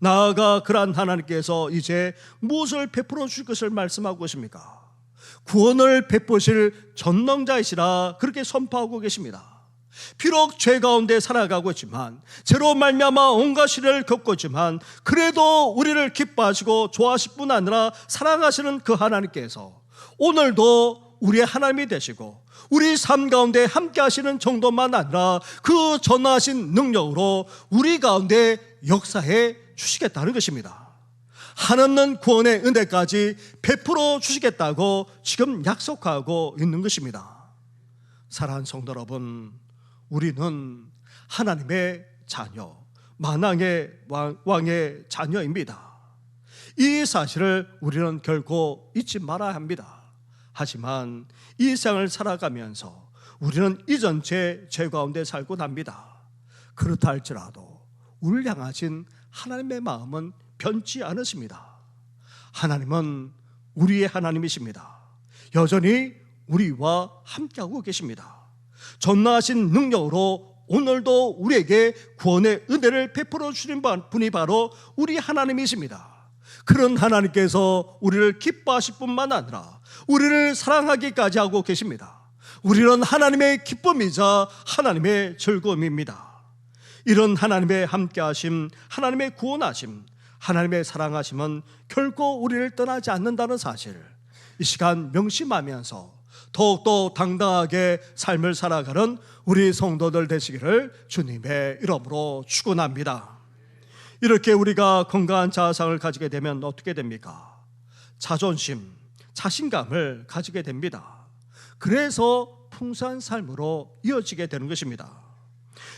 나아가 그러한 하나님께서 이제 무엇을 베풀어 주실 것을 말씀하고 계십니까? 구원을 베푸실 전능자이시라 그렇게 선포하고 계십니다. 비록 죄 가운데 살아가고 있지만, 죄로 말미암아 온갖 시련을 겪고 있지만, 그래도 우리를 기뻐하시고 좋아하실 뿐 아니라 사랑하시는 그 하나님께서 오늘도 우리의 하나님이 되시고 우리 삶 가운데 함께 하시는 정도만 아니라 그 전능하신 능력으로 우리 가운데 역사해 주시겠다는 것입니다. 한없는 구원의 은혜까지 베풀어 주시겠다고 지금 약속하고 있는 것입니다. 사랑하는 성도 여러분, 우리는 하나님의 자녀, 만왕의 왕의 자녀입니다. 이 사실을 우리는 결코 잊지 말아야 합니다. 하지만 이 세상을 살아가면서 우리는 이전 죄 가운데 살고 납니다. 그렇다 할지라도 우리를 향하신 하나님의 마음은 변치 않으십니다. 하나님은 우리의 하나님이십니다. 여전히 우리와 함께하고 계십니다. 전능하신 능력으로 오늘도 우리에게 구원의 은혜를 베풀어 주시는 분이 바로 우리 하나님이십니다. 그런 하나님께서 우리를 기뻐하실 뿐만 아니라 우리를 사랑하기까지 하고 계십니다. 우리는 하나님의 기쁨이자 하나님의 즐거움입니다. 이런 하나님의 함께하심, 하나님의 구원하심, 하나님의 사랑하심은 결코 우리를 떠나지 않는다는 사실, 이 시간 명심하면서 더욱더 당당하게 삶을 살아가는 우리 성도들 되시기를 주님의 이름으로 축원합니다. 이렇게 우리가 건강한 자아상을 가지게 되면 어떻게 됩니까? 자존심, 자신감을 가지게 됩니다. 그래서 풍성한 삶으로 이어지게 되는 것입니다.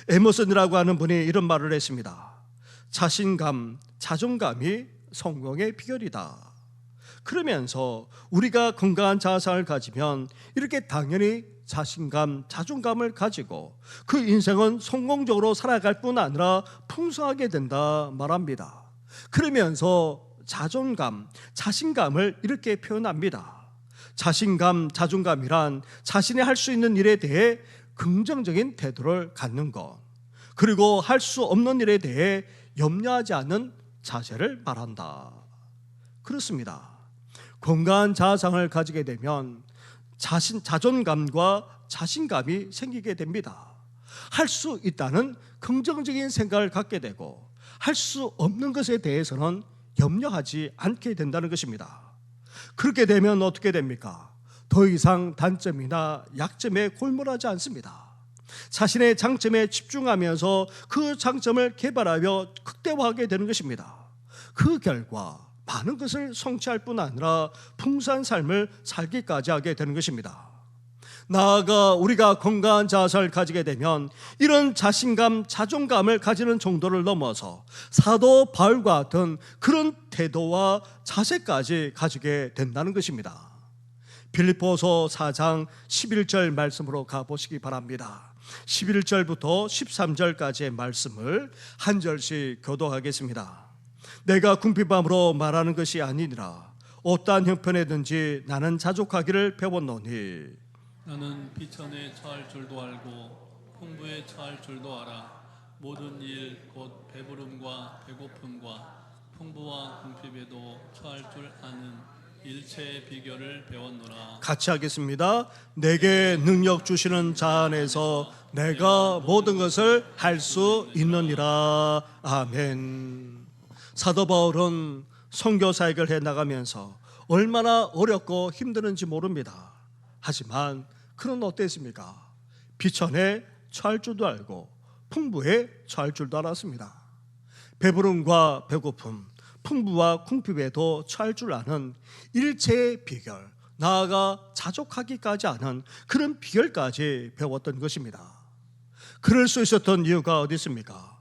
에머슨이라고 하는 분이 이런 말을 했습니다. 자신감, 자존감이 성공의 비결이다. 그러면서 우리가 건강한 자아상을 가지면 이렇게 당연히 자신감, 자존감을 가지고 그 인생은 성공적으로 살아갈 뿐 아니라 풍성하게 된다 말합니다. 그러면서 자존감, 자신감을 이렇게 표현합니다. 자신감, 자존감이란 자신이 할 수 있는 일에 대해 긍정적인 태도를 갖는 것, 그리고 할 수 없는 일에 대해 염려하지 않는 자세를 말한다. 그렇습니다. 건강한 자아상을 가지게 되면 자존감과 자신감이 생기게 됩니다. 할 수 있다는 긍정적인 생각을 갖게 되고 할 수 없는 것에 대해서는 염려하지 않게 된다는 것입니다. 그렇게 되면 어떻게 됩니까? 더 이상 단점이나 약점에 골몰하지 않습니다. 자신의 장점에 집중하면서 그 장점을 개발하여 극대화하게 되는 것입니다. 그 결과 많은 것을 성취할 뿐 아니라 풍성한 삶을 살기까지 하게 되는 것입니다. 나아가 우리가 건강한 자아를 가지게 되면 이런 자신감, 자존감을 가지는 정도를 넘어서 사도 바울과 같은 그런 태도와 자세까지 가지게 된다는 것입니다. 빌립보서 4장 11절 말씀으로 가보시기 바랍니다. 11절부터 13절까지의 말씀을 한 절씩 교독하겠습니다. 내가 궁핍함으로 말하는 것이 아니니라. 어떠한 형편에든지 나는 자족하기를 배웠노니 나는 비천에 처할 줄도 알고 풍부에 처할 줄도 알아. 모든 일 곧 배부름과 배고픔과 풍부와 궁핍에도 처할 줄 아는 일체의 비결을 배웠노라. 같이 하겠습니다. 내게 능력 주시는 자 안에서 내가 모든 것을 할 수 있느니라. 아멘. 사도 바울은 선교 사역을 해 나가면서 얼마나 어렵고 힘드는지 모릅니다. 하지만 그는 어땠습니까? 비천에 처할 줄도 알고 풍부에 처할 줄도 알았습니다. 배부름과 배고픔, 풍부와 궁핍에도 처할 줄 아는 일체의 비결, 나아가 자족하기까지 하는 그런 비결까지 배웠던 것입니다. 그럴 수 있었던 이유가 어디 있습니까?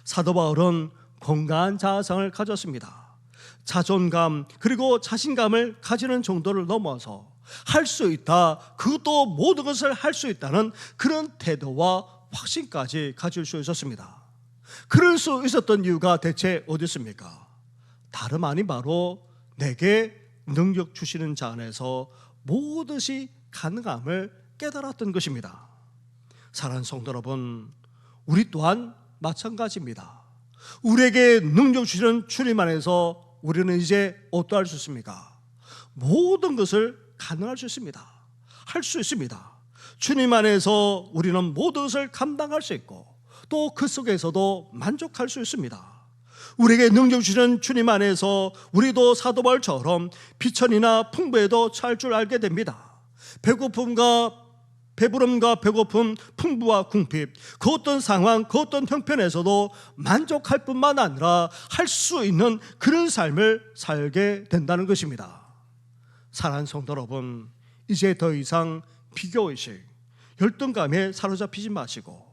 사도 바울은 건강한 자아상을 가졌습니다. 자존감 그리고 자신감을 가지는 정도를 넘어서 할 수 있다, 그것도 모든 것을 할 수 있다는 그런 태도와 확신까지 가질 수 있었습니다. 그럴 수 있었던 이유가 대체 어디 있습니까? 다름 아닌 바로 내게 능력 주시는 자 안에서 모든이 가능함을 깨달았던 것입니다. 사랑하는 성도 여러분, 우리 또한 마찬가지입니다. 우리에게 능력 주시는 주님 안에서 우리는 이제 어떠할 수 있습니까? 모든 것을 가능할 수 있습니다. 할 수 있습니다. 주님 안에서 우리는 모든 것을 감당할 수 있고 또 그 속에서도 만족할 수 있습니다. 우리에게 능력 주시는 주님 안에서 우리도 사도 바울처럼 비천이나 풍부에도 처할 줄 알게 됩니다. 배부름과 배고픔, 풍부와 궁핍, 그 어떤 상황, 그 어떤 형편에서도 만족할 뿐만 아니라 할 수 있는 그런 삶을 살게 된다는 것입니다. 사랑하는 성도 여러분, 이제 더 이상 비교의식, 열등감에 사로잡히지 마시고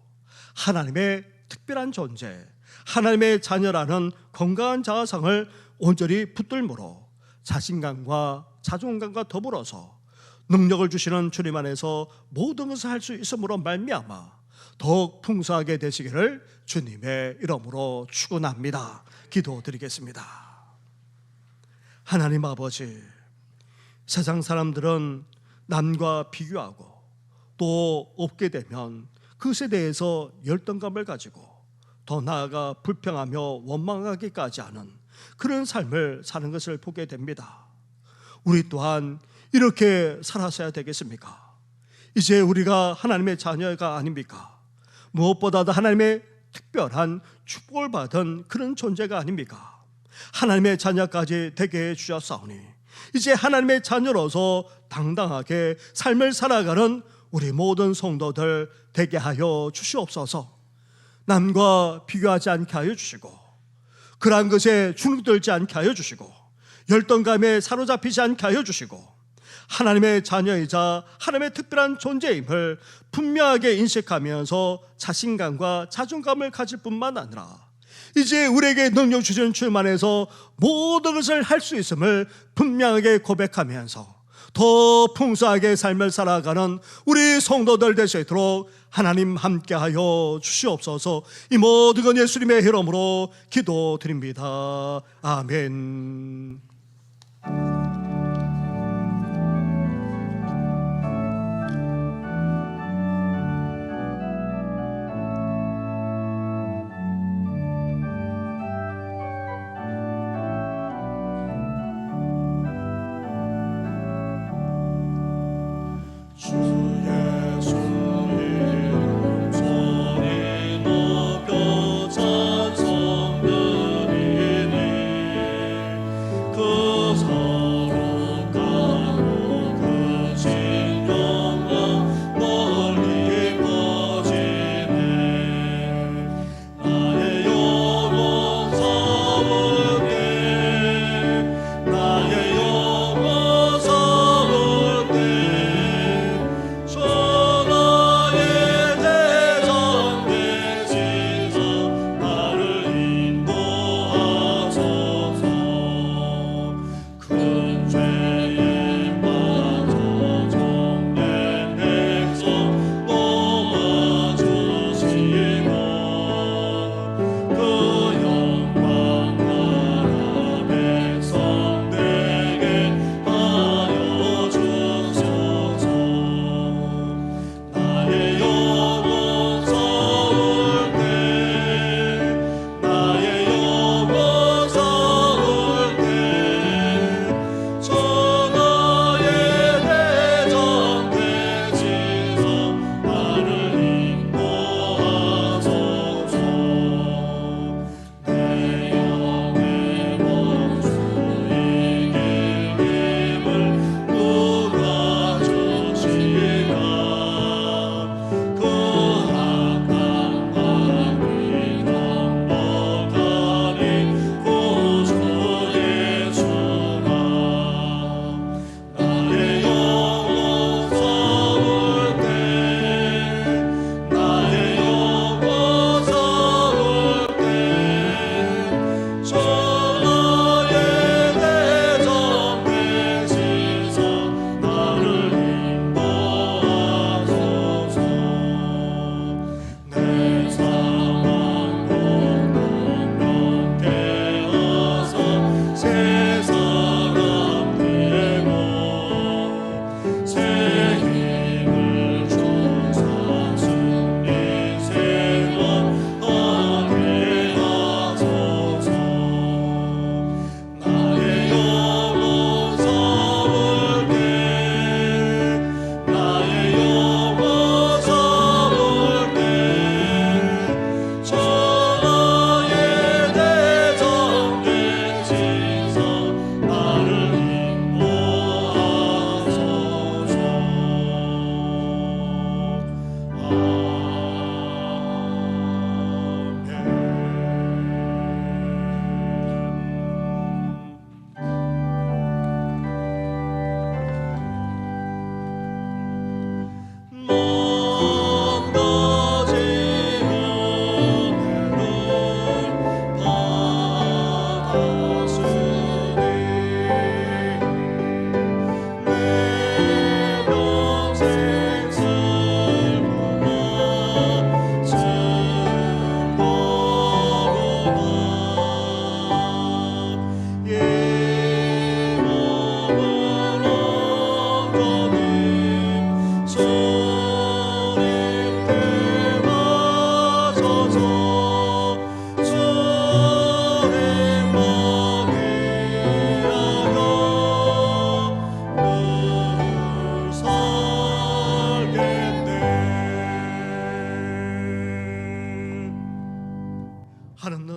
하나님의 특별한 존재, 하나님의 자녀라는 건강한 자아상을 온전히 붙들므로 자신감과 자존감과 더불어서 능력을 주시는 주님 안에서 모든 것을 할 수 있음으로 말미암아 더욱 풍성하게 되시기를 주님의 이름으로 축원합니다. 기도드리겠습니다. 하나님 아버지, 세상 사람들은 남과 비교하고 또 없게 되면 그것에 대해서 열등감을 가지고 더 나아가 불평하며 원망하기까지 하는 그런 삶을 사는 것을 보게 됩니다. 우리 또한 이렇게 살았어야 되겠습니까? 이제 우리가 하나님의 자녀가 아닙니까? 무엇보다도 하나님의 특별한 축복을 받은 그런 존재가 아닙니까? 하나님의 자녀까지 되게 해주셨사오니 이제 하나님의 자녀로서 당당하게 삶을 살아가는 우리 모든 성도들 되게 하여 주시옵소서. 남과 비교하지 않게 하여 주시고 그러한 것에 주눅들지 않게 하여 주시고 열등감에 사로잡히지 않게 하여 주시고 하나님의 자녀이자 하나님의 특별한 존재임을 분명하게 인식하면서 자신감과 자존감을 가질 뿐만 아니라 이제 우리에게 능력 주시는 주님 안에서 모든 것을 할 수 있음을 분명하게 고백하면서 더 풍성하게 삶을 살아가는 우리 성도들 될 수 있도록 하나님 함께하여 주시옵소서. 이 모든 건 예수님의 이름으로 기도드립니다. 아멘. 그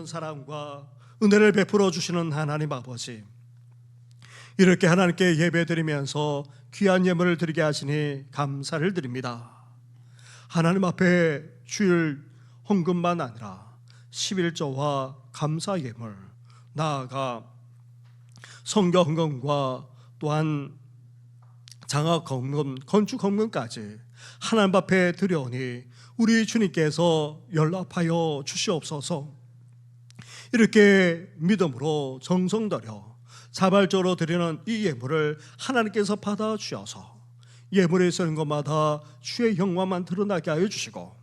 사랑과 은혜를 베풀어 주시는 하나님 아버지, 이렇게 하나님께 예배드리면서 귀한 예물을 드리게 하시니 감사를 드립니다. 하나님 앞에 주일 헌금만 아니라 11조와 감사 예물, 나아가 성교 헌금과 또한 장학 헌금, 건축 헌금까지 하나님 앞에 드려오니 우리 주님께서 연락하여 주시옵소서. 이렇게 믿음으로 정성 들여 자발적으로 드리는 이 예물을 하나님께서 받아 주셔서 예물에 쓰는 것마다 주의 영광만 드러나게 하여 주시고,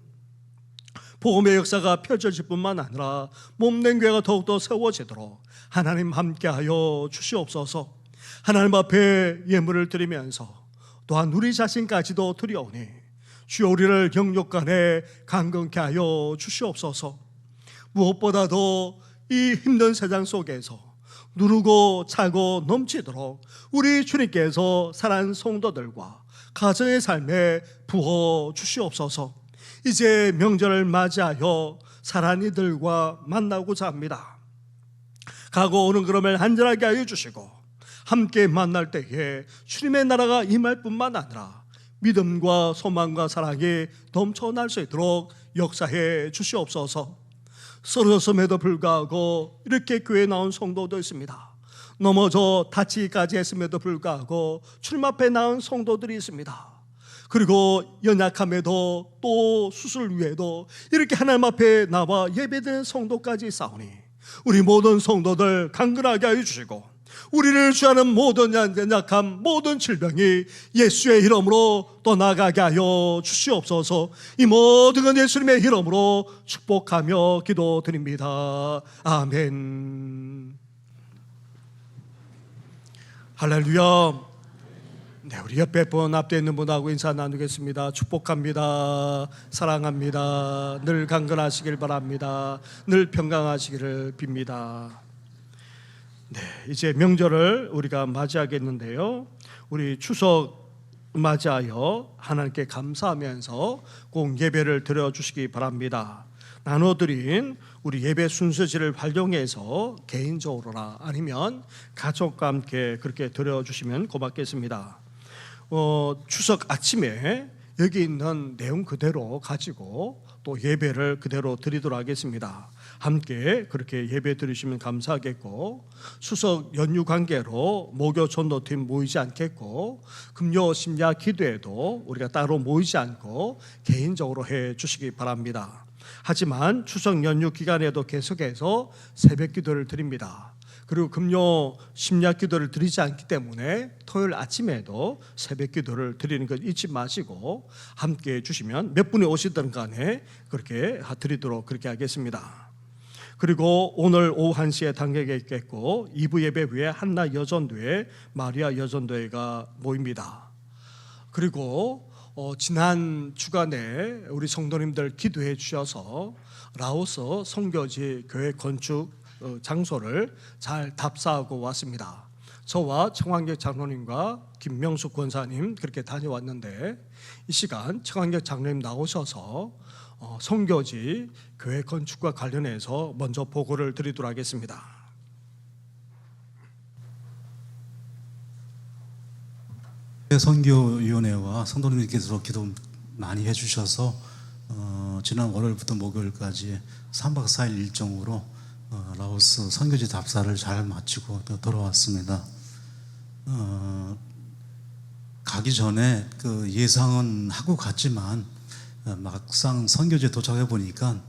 복음의 역사가 펼쳐질 뿐만 아니라 몸된 교회가 더욱더 세워지도록 하나님 함께하여 주시옵소서. 하나님 앞에 예물을 드리면서 또한 우리 자신까지도 드려오니 주여 우리를 영육간에 강건케 하여 주시옵소서. 무엇보다도 이 힘든 세상 속에서 누르고 차고 넘치도록 우리 주님께서 사랑하는 성도들과 가정의 삶에 부어 주시옵소서. 이제 명절을 맞이하여 사랑하는 이들과 만나고자 합니다. 가고 오는 걸음을 안전하게 하여 주시고, 함께 만날 때에 주님의 나라가 임할 뿐만 아니라 믿음과 소망과 사랑이 넘쳐날 수 있도록 역사해 주시옵소서. 쓰러졌음에도 불구하고 이렇게 교회에 나온 성도도 있습니다. 넘어져 다치기까지 했음에도 불구하고 주님 앞에 나온 성도들이 있습니다. 그리고 연약함에도 또 수술 위에도 이렇게 하나님 앞에 나와 예배드리는 성도까지 있사오니 우리 모든 성도들 강건하게 하여 주시고, 우리를 취하는 모든 연약함, 모든 질병이 예수의 이름으로 떠나가게 하여 주시옵소서. 이 모든 건 예수님의 이름으로 축복하며 기도드립니다. 아멘. 할렐루야. 네, 우리 옆에 분, 앞에 있는 분하고 인사 나누겠습니다. 축복합니다. 사랑합니다. 늘 강건하시길 바랍니다. 늘 평강하시기를 빕니다. 네, 이제 명절을 우리가 맞이하겠는데요. 우리 추석 맞이하여 하나님께 감사하면서 꼭 예배를 드려주시기 바랍니다. 나눠드린 우리 예배 순서지를 활용해서 개인적으로나 아니면 가족과 함께 그렇게 드려주시면 고맙겠습니다. 추석 아침에 여기 있는 내용 그대로 가지고 또 예배를 그대로 드리도록 하겠습니다. 함께 그렇게 예배 드리시면 감사하겠고, 추석 연휴 관계로 목요 전도팀 모이지 않겠고, 금요 심야 기도에도 우리가 따로 모이지 않고 개인적으로 해 주시기 바랍니다. 하지만 추석 연휴 기간에도 계속해서 새벽 기도를 드립니다. 그리고 금요 심야 기도를 드리지 않기 때문에 토요일 아침에도 새벽 기도를 드리는 것 잊지 마시고 함께 해주시면 몇 분이 오시든 간에 그렇게 드리도록 그렇게 하겠습니다. 그리고 오늘 오후 1시에 단계가 있겠고 2부 예배 후에 한나 여전도회, 마리아 여전도회가 모입니다. 그리고 지난 주간에 우리 성도님들 기도해 주셔서 라오스 선교지 교회 건축 장소를 잘 답사하고 왔습니다. 저와 청환경 장로님과 김명숙 권사님 그렇게 다녀왔는데, 이 시간 청환경 장로님 나오셔서 선교지 교회 건축과 관련해서 먼저 보고를 드리도록 하겠습니다. 선교위원회와 성도님께서 기도 많이 해주셔서 지난 월요일부터 목요일까지 3박 4일 일정으로 라오스 선교지 답사를 잘 마치고 돌아왔습니다. 가기 전에 그 예상은 하고 갔지만 막상 선교지에 도착해 보니까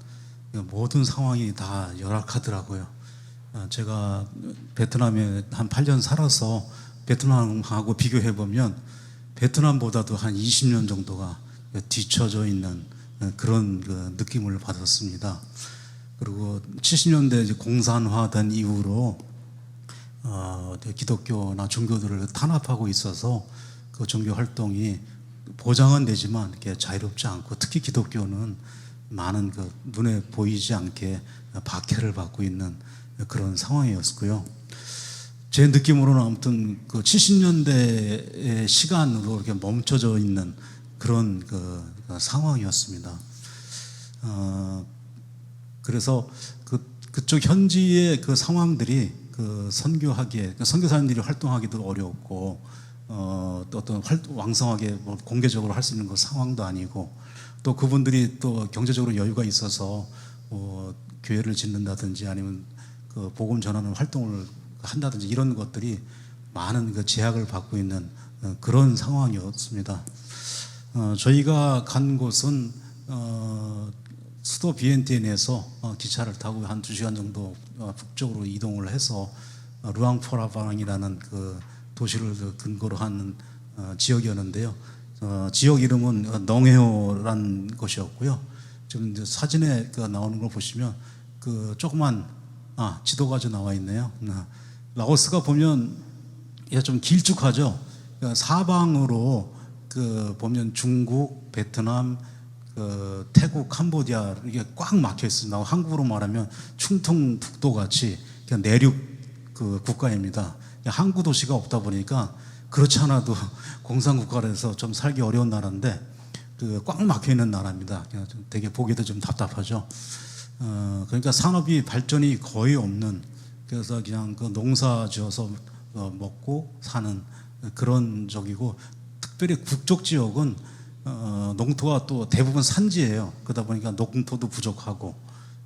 모든 상황이 다 열악하더라고요. 제가 베트남에 한 8년 살아서 베트남하고 비교해 보면 베트남보다도 한 20년 정도가 뒤처져 있는 그런 느낌을 받았습니다. 그리고 70년대 공산화된 이후로 기독교나 종교들을 탄압하고 있어서 그 종교 활동이 보장은 되지만 이렇게 자유롭지 않고, 특히 기독교는 많은 그 눈에 보이지 않게 박해를 받고 있는 그런 상황이었고요. 제 느낌으로는 아무튼 그 70년대의 시간으로 이렇게 멈춰져 있는 그런 그 상황이었습니다. 그래서 그쪽 현지의 그 상황들이 그 선교하기에 그 선교사님들이 활동하기도 어려웠고 또 어떤 왕성하게 뭐 공개적으로 할 수 있는 그 상황도 아니고 또 그분들이 또 경제적으로 여유가 있어서 교회를 짓는다든지 아니면 그 복음 전하는 활동을 한다든지 이런 것들이 많은 그 제약을 받고 있는 그런 상황이었습니다. 저희가 간 곳은 수도 비엔티엔에서 기차를 타고 한 2시간 정도 북쪽으로 이동을 해서 루앙포라방이라는 그 도시를 근거로 하는 지역이었는데요. 지역 이름은 넝헤오라는 곳이었고요. 지금 이제 사진에 나오는 걸 보시면 그 조그만 지도가 좀 나와 있네요. 라오스가 보면 좀 길쭉하죠. 그러니까 사방으로 그 보면 중국, 베트남, 그 태국, 캄보디아 이게 꽉 막혀 있습니다. 한국으로 말하면 충청북도 같이 그냥 내륙 그 국가입니다. 항구 도시가 없다 보니까 그렇지 않아도 공산국가라서 좀 살기 어려운 나라인데 그 꽉 막혀 있는 나라입니다. 그냥 좀 되게 보기도 좀 답답하죠. 그러니까 산업이 발전이 거의 없는 그래서 그냥 그 농사 지어서 먹고 사는 그런 적이고 특별히 북쪽 지역은 농토가 또 대부분 산지예요. 그러다 보니까 농토도 부족하고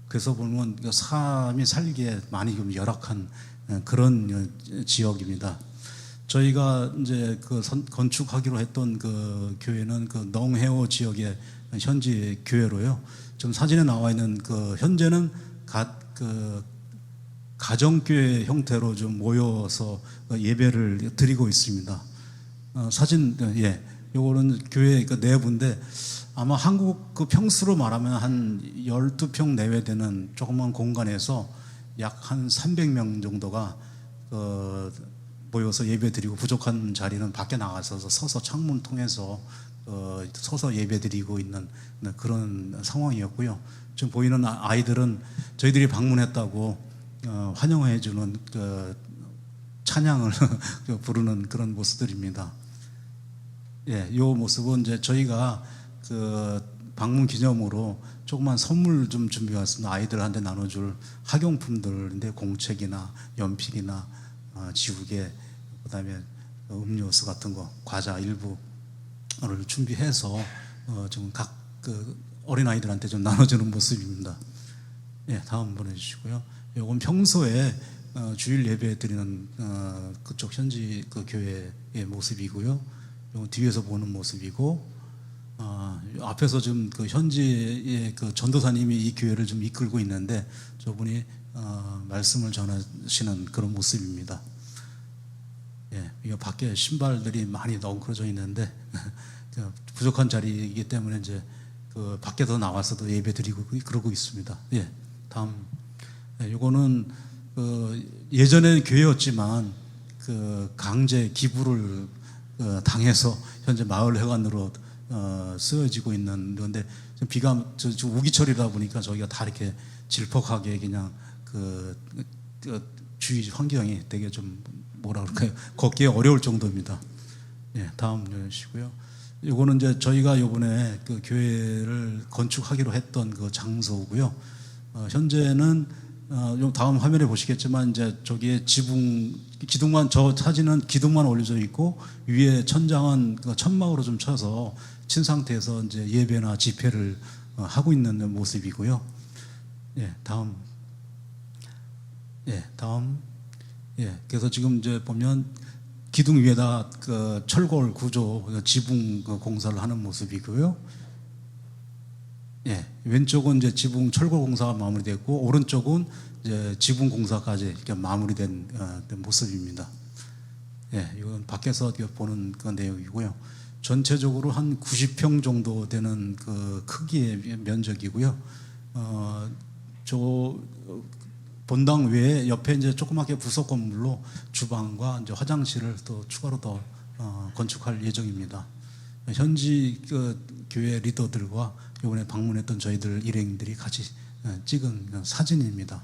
그래서 보면 사람이 살기에 많이 좀 열악한 그런 지역입니다. 저희가 이제 그 건축하기로 했던 그 교회는 그 넝헤오 지역의 현지 교회로요. 지금 사진에 나와 있는 그 현재는 가정교회 형태로 좀 모여서 예배를 드리고 있습니다. 사진 요거는 교회 그 내부인데 아마 한국 그 평수로 말하면 한 12평 내외 되는 조그만 공간에서 약 한 300명 정도가 모여서 예배 드리고 부족한 자리는 밖에 나가서 서서 창문 통해서 서서 예배 드리고 있는 그런 상황이었고요. 지금 보이는 아이들은 저희들이 방문했다고 환영해 주는 그 찬양을 부르는 그런 모습들입니다. 예, 이 모습은 이제 저희가 그 방문 기념으로 조그만 선물 좀 준비해왔습니다. 아이들한테 나눠줄 학용품들인데 공책이나 연필이나 지우개, 그다음에 음료수 같은 거, 과자 일부를 준비해서 좀 각 그 어린 아이들한테 좀 나눠주는 모습입니다. 예, 다음 보내주시고요. 이건 평소에 주일 예배 드리는 그쪽 현지 그 교회의 모습이고요. 이건 뒤에서 보는 모습이고. 앞에서 지금 그 현지의 그 전도사님이 이 교회를 좀 이끌고 있는데 저분이 말씀을 전하시는 그런 모습입니다. 예, 이거 밖에 신발들이 많이 넝그러져 있는데 부족한 자리이기 때문에 이제 그 밖에서 나와서도 예배 드리고 그러고 있습니다. 예, 다음. 이거는 예전에는 교회였지만 그 강제 기부를 당해서 현재 마을 회관으로 쓰여지고 있는 건데 비가 우기철이다 보니까 저희가 다 이렇게 질퍽하게 그냥 그 주위 환경이 되게 좀 뭐라 그럴까요? 걷기 어려울 정도입니다. 예, 다음 주시고요. 이거는 이제 저희가 이번에 그 교회를 건축하기로 했던 그 장소고요. 현재는 다음 화면에 보시겠지만 이제 저기에 기둥만 저 사진은 기둥만 올려져 있고 위에 천장은 그 천막으로 좀 쳐서 친 상태에서 이제 예배나 집회를 하고 있는 모습이고요. 예, 다음. 예, 다음. 예, 그래서 지금 이제 보면 기둥 위에다 그 철골 구조 지붕 공사를 하는 모습이고요. 예, 왼쪽은 이제 지붕 철골 공사가 마무리됐고 오른쪽은 이제 지붕 공사까지 이렇게 마무리된 모습입니다. 예, 이건 밖에서 보는 그 내용이고요. 전체적으로 한 90평 정도 되는 그 크기의 면적이고요. 저 본당 외에 옆에 이제 조그맣게 부속 건물로 주방과 이제 화장실을 또 추가로 더 건축할 예정입니다. 현지 그 교회 리더들과 이번에 방문했던 저희들 일행들이 같이 찍은 사진입니다.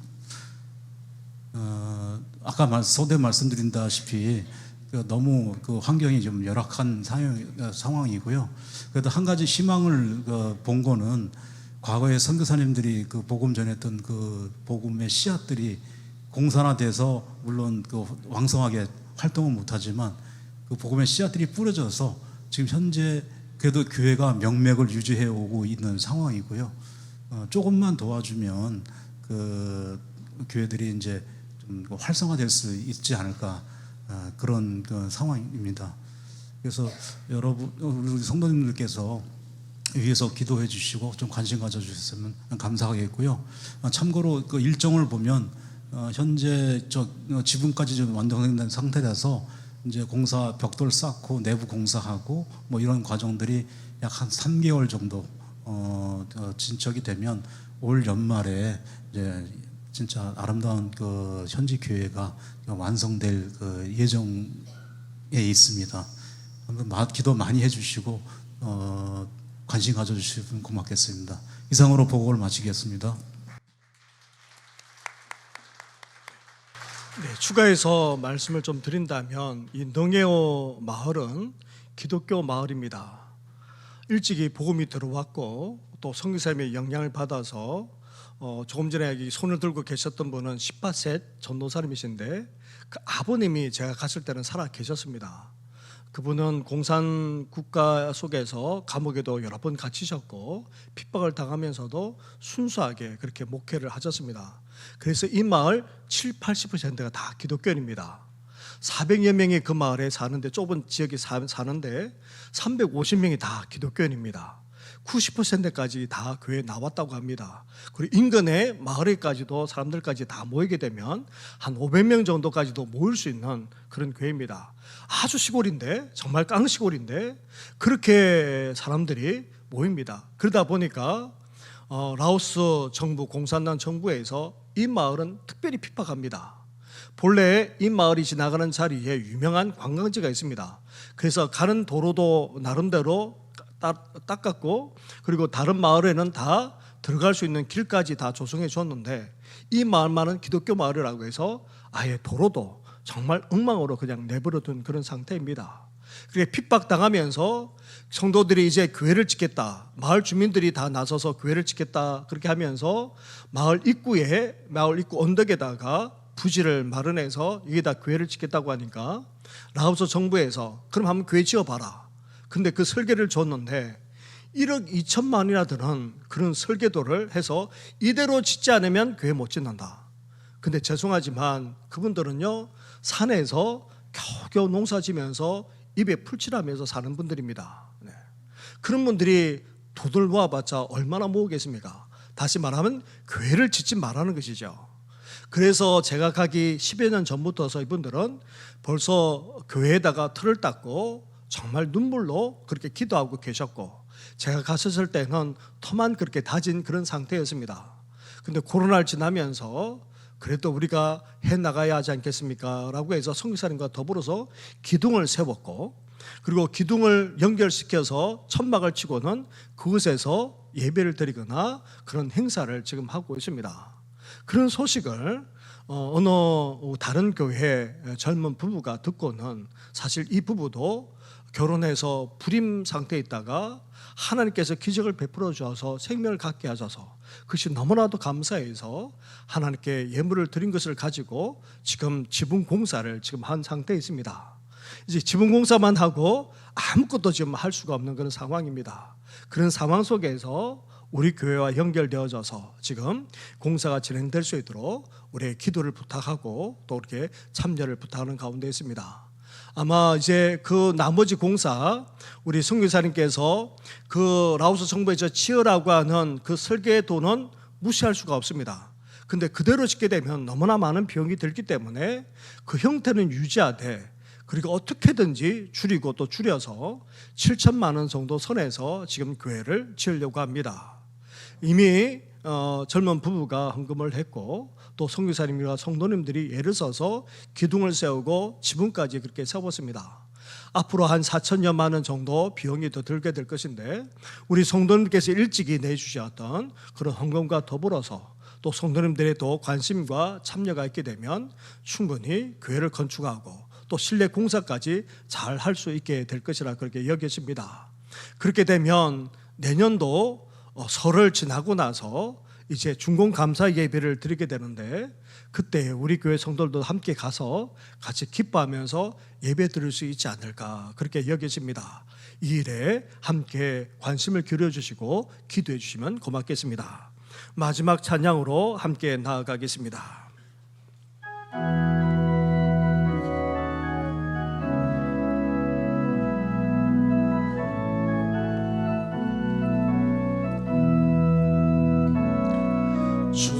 아까 소대 말씀드린다시피 너무 그 환경이 좀 열악한 상황이고요. 그래도 한 가지 희망을 본 거는 과거에 선교사님들이 그 복음 전했던 그 복음의 씨앗들이 공산화돼서 물론 그 왕성하게 활동은 못하지만 그 복음의 씨앗들이 뿌려져서 지금 현재 그래도 교회가 명맥을 유지해 오고 있는 상황이고요. 조금만 도와주면 그 교회들이 이제 좀 활성화될 수 있지 않을까 그런 그 상황입니다. 그래서 여러분 우리 성도님들께서 위에서 기도해 주시고 좀 관심 가져 주셨으면 감사하겠고요. 참고로 그 일정을 보면 현재 지붕까지 좀 완성된 상태라서 이제 공사 벽돌 쌓고 내부 공사하고 뭐 이런 과정들이 약 한 3개월 정도 진척이 되면 올 연말에 이제 진짜 아름다운 그 현지 교회가 완성될 그 예정에 있습니다. 기도 많이 해주시고 관심 가져주시면 고맙겠습니다. 이상으로 보고를 마치겠습니다. 네, 추가해서 말씀을 좀 드린다면 이 능해오 마을은 기독교 마을입니다. 일찍이 복음이 들어왔고 또 선교사님의 영향을 받아서 조금 전에 여기 손을 들고 계셨던 분은 18세 전도사님이신데 그 아버님이 제가 갔을 때는 살아 계셨습니다. 그분은 공산 국가 속에서 감옥에도 여러 번 갇히셨고 핍박을 당하면서도 순수하게 그렇게 목회를 하셨습니다. 그래서 이 마을 70-80%가 다 기독교인입니다. 400여 명이 그 마을에 사는데 좁은 지역에 사는데 350명이 다 기독교인입니다. 90%까지 다 교회에 나왔다고 합니다. 그리고 인근의 마을에까지도 사람들까지 다 모이게 되면 한 500명 정도까지도 모일 수 있는 그런 교회입니다. 아주 시골인데 정말 깡시골인데 그렇게 사람들이 모입니다. 그러다 보니까 라오스 정부 공산당 정부에서 이 마을은 특별히 핍박합니다. 본래 이 마을이 지나가는 자리에 유명한 관광지가 있습니다. 그래서 가는 도로도 나름대로 닦았고 그리고 다른 마을에는 다 들어갈 수 있는 길까지 다 조성해 줬는데 이 마을만은 기독교 마을이라고 해서 아예 도로도 정말 엉망으로 그냥 내버려둔 그런 상태입니다. 그게 핍박당하면서 성도들이 이제 교회를 짓겠다, 마을 주민들이 다 나서서 교회를 짓겠다 그렇게 하면서 마을 입구 언덕에다가 부지를 마련해서 여기다 교회를 짓겠다고 하니까 라오스 정부에서 그럼 한번 교회 지어봐라. 근데 그 설계를 줬는데 1억 2천만 원이나 드는 그런 설계도를 해서 이대로 짓지 않으면 교회 못 짓는다. 근데 죄송하지만 그분들은요 산에서 겨우겨우 농사 지면서 입에 풀칠하면서 사는 분들입니다. 네. 그런 분들이 돈을 모아봤자 얼마나 모으겠습니까? 다시 말하면 교회를 짓지 말라는 것이죠. 그래서 제가 가기 10여 년 전부터서 이분들은 벌써 교회에다가 틀을 닦고 정말 눈물로 그렇게 기도하고 계셨고 제가 갔었을 때는 터만 그렇게 다진 그런 상태였습니다. 근데 코로나를 지나면서 그래도 우리가 해나가야 하지 않겠습니까? 라고 해서 선교사님과 더불어서 기둥을 세웠고 그리고 기둥을 연결시켜서 천막을 치고는 그곳에서 예배를 드리거나 그런 행사를 지금 하고 있습니다. 그런 소식을 어느 다른 교회 젊은 부부가 듣고는 사실 이 부부도 결혼해서 불임 상태에 있다가 하나님께서 기적을 베풀어 주셔서 생명을 갖게 하셔서 그것이 너무나도 감사해서 하나님께 예물을 드린 것을 가지고 지금 지붕 공사를 지금 한 상태에 있습니다. 이제 지붕 공사만 하고 아무것도 지금 할 수가 없는 그런 상황입니다. 그런 상황 속에서 우리 교회와 연결되어져서 지금 공사가 진행될 수 있도록 우리의 기도를 부탁하고 또 이렇게 참여를 부탁하는 가운데 있습니다. 아마 이제 그 나머지 공사 우리 선교사님께서 그 라오스 정부에서 지으라고 하는 그 설계도는 무시할 수가 없습니다. 근데 그대로 짓게 되면 너무나 많은 비용이 들기 때문에 그 형태는 유지하되 그리고 어떻게든지 줄이고 또 줄여서 7천만 원 정도 선에서 지금 교회를 지으려고 합니다. 이미 젊은 부부가 헌금을 했고 또 선교사님과 성도님들이 애를 써서 기둥을 세우고 지붕까지 그렇게 세웠습니다. 앞으로 한 4천여만 원 정도 비용이 더 들게 될 것인데 우리 성도님께서 일찍이 내주셨던 그런 헌금과 더불어서 또 성도님들의 또 관심과 참여가 있게 되면 충분히 교회를 건축하고 또 실내 공사까지 잘 할 수 있게 될 것이라 그렇게 여겨집니다. 그렇게 되면 내년도 설을 지나고 나서 이제 중공감사 예배를 드리게 되는데, 그때 우리 교회 성도들도 함께 가서 같이 기뻐하면서 예배 드릴 수 있지 않을까 그렇게 여겨집니다. 이 일에 함께 관심을 기울여 주시고 기도해 주시면 고맙겠습니다. 마지막 찬양으로 함께 나아가겠습니다.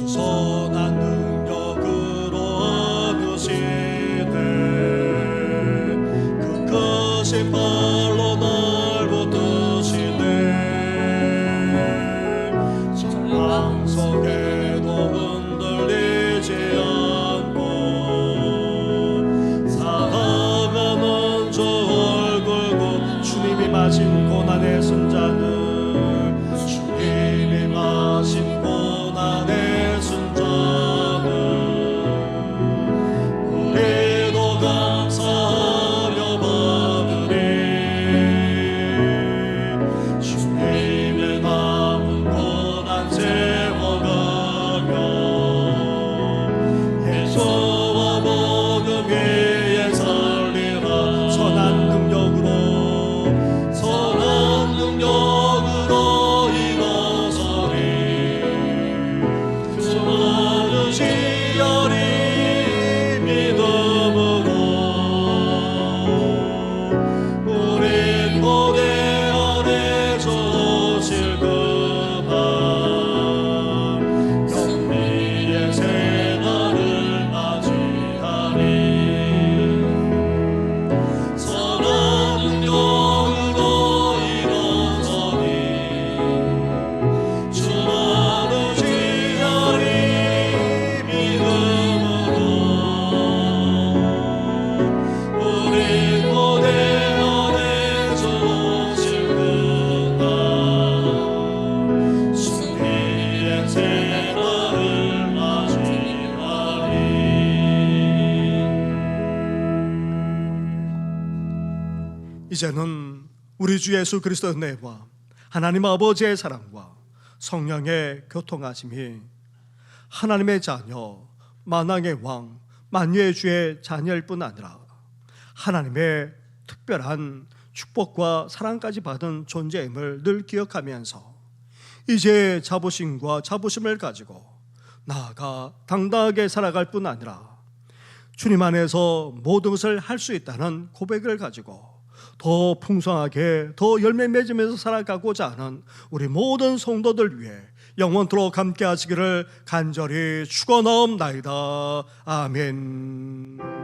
선한 능력으로 얻으시네 그 크신 발로 날 붙드시네 전랑 속에도 흔들리지 않고 사랑하는 저 얼굴 곧 주님이 마신 고난의 순자는 주님이 마신 고난의 순자는 우리도 감사하며 받으리 주님의 남은 고난 채워가며 예수와 복음 위에 살리라. 선한 능력으로 일어서리 수많은 시열이 믿음으로 우리 고대 안에 오실 그날 영미의 새날을 맞이하리. 선한 능력으로 일어서니 수많은 시열이 믿음으로 우리 고대 안에 오실 그날 승리의 새날을 맞이하리. 이제는 우리 주 예수 그리스도의 은혜와 하나님 아버지의 사랑과 성령의 교통하심이 하나님의 자녀, 만왕의 왕, 만유의 주의 자녀일 뿐 아니라 하나님의 특별한 축복과 사랑까지 받은 존재임을 늘 기억하면서 이제 자부심과 자부심을 가지고 나아가 당당하게 살아갈 뿐 아니라 주님 안에서 모든 것을 할 수 있다는 고백을 가지고 더 풍성하게 더 열매 맺으면서 살아가고자 하는 우리 모든 성도들 위해 영원토록 함께 하시기를 간절히 축원하옵나이다. 아멘.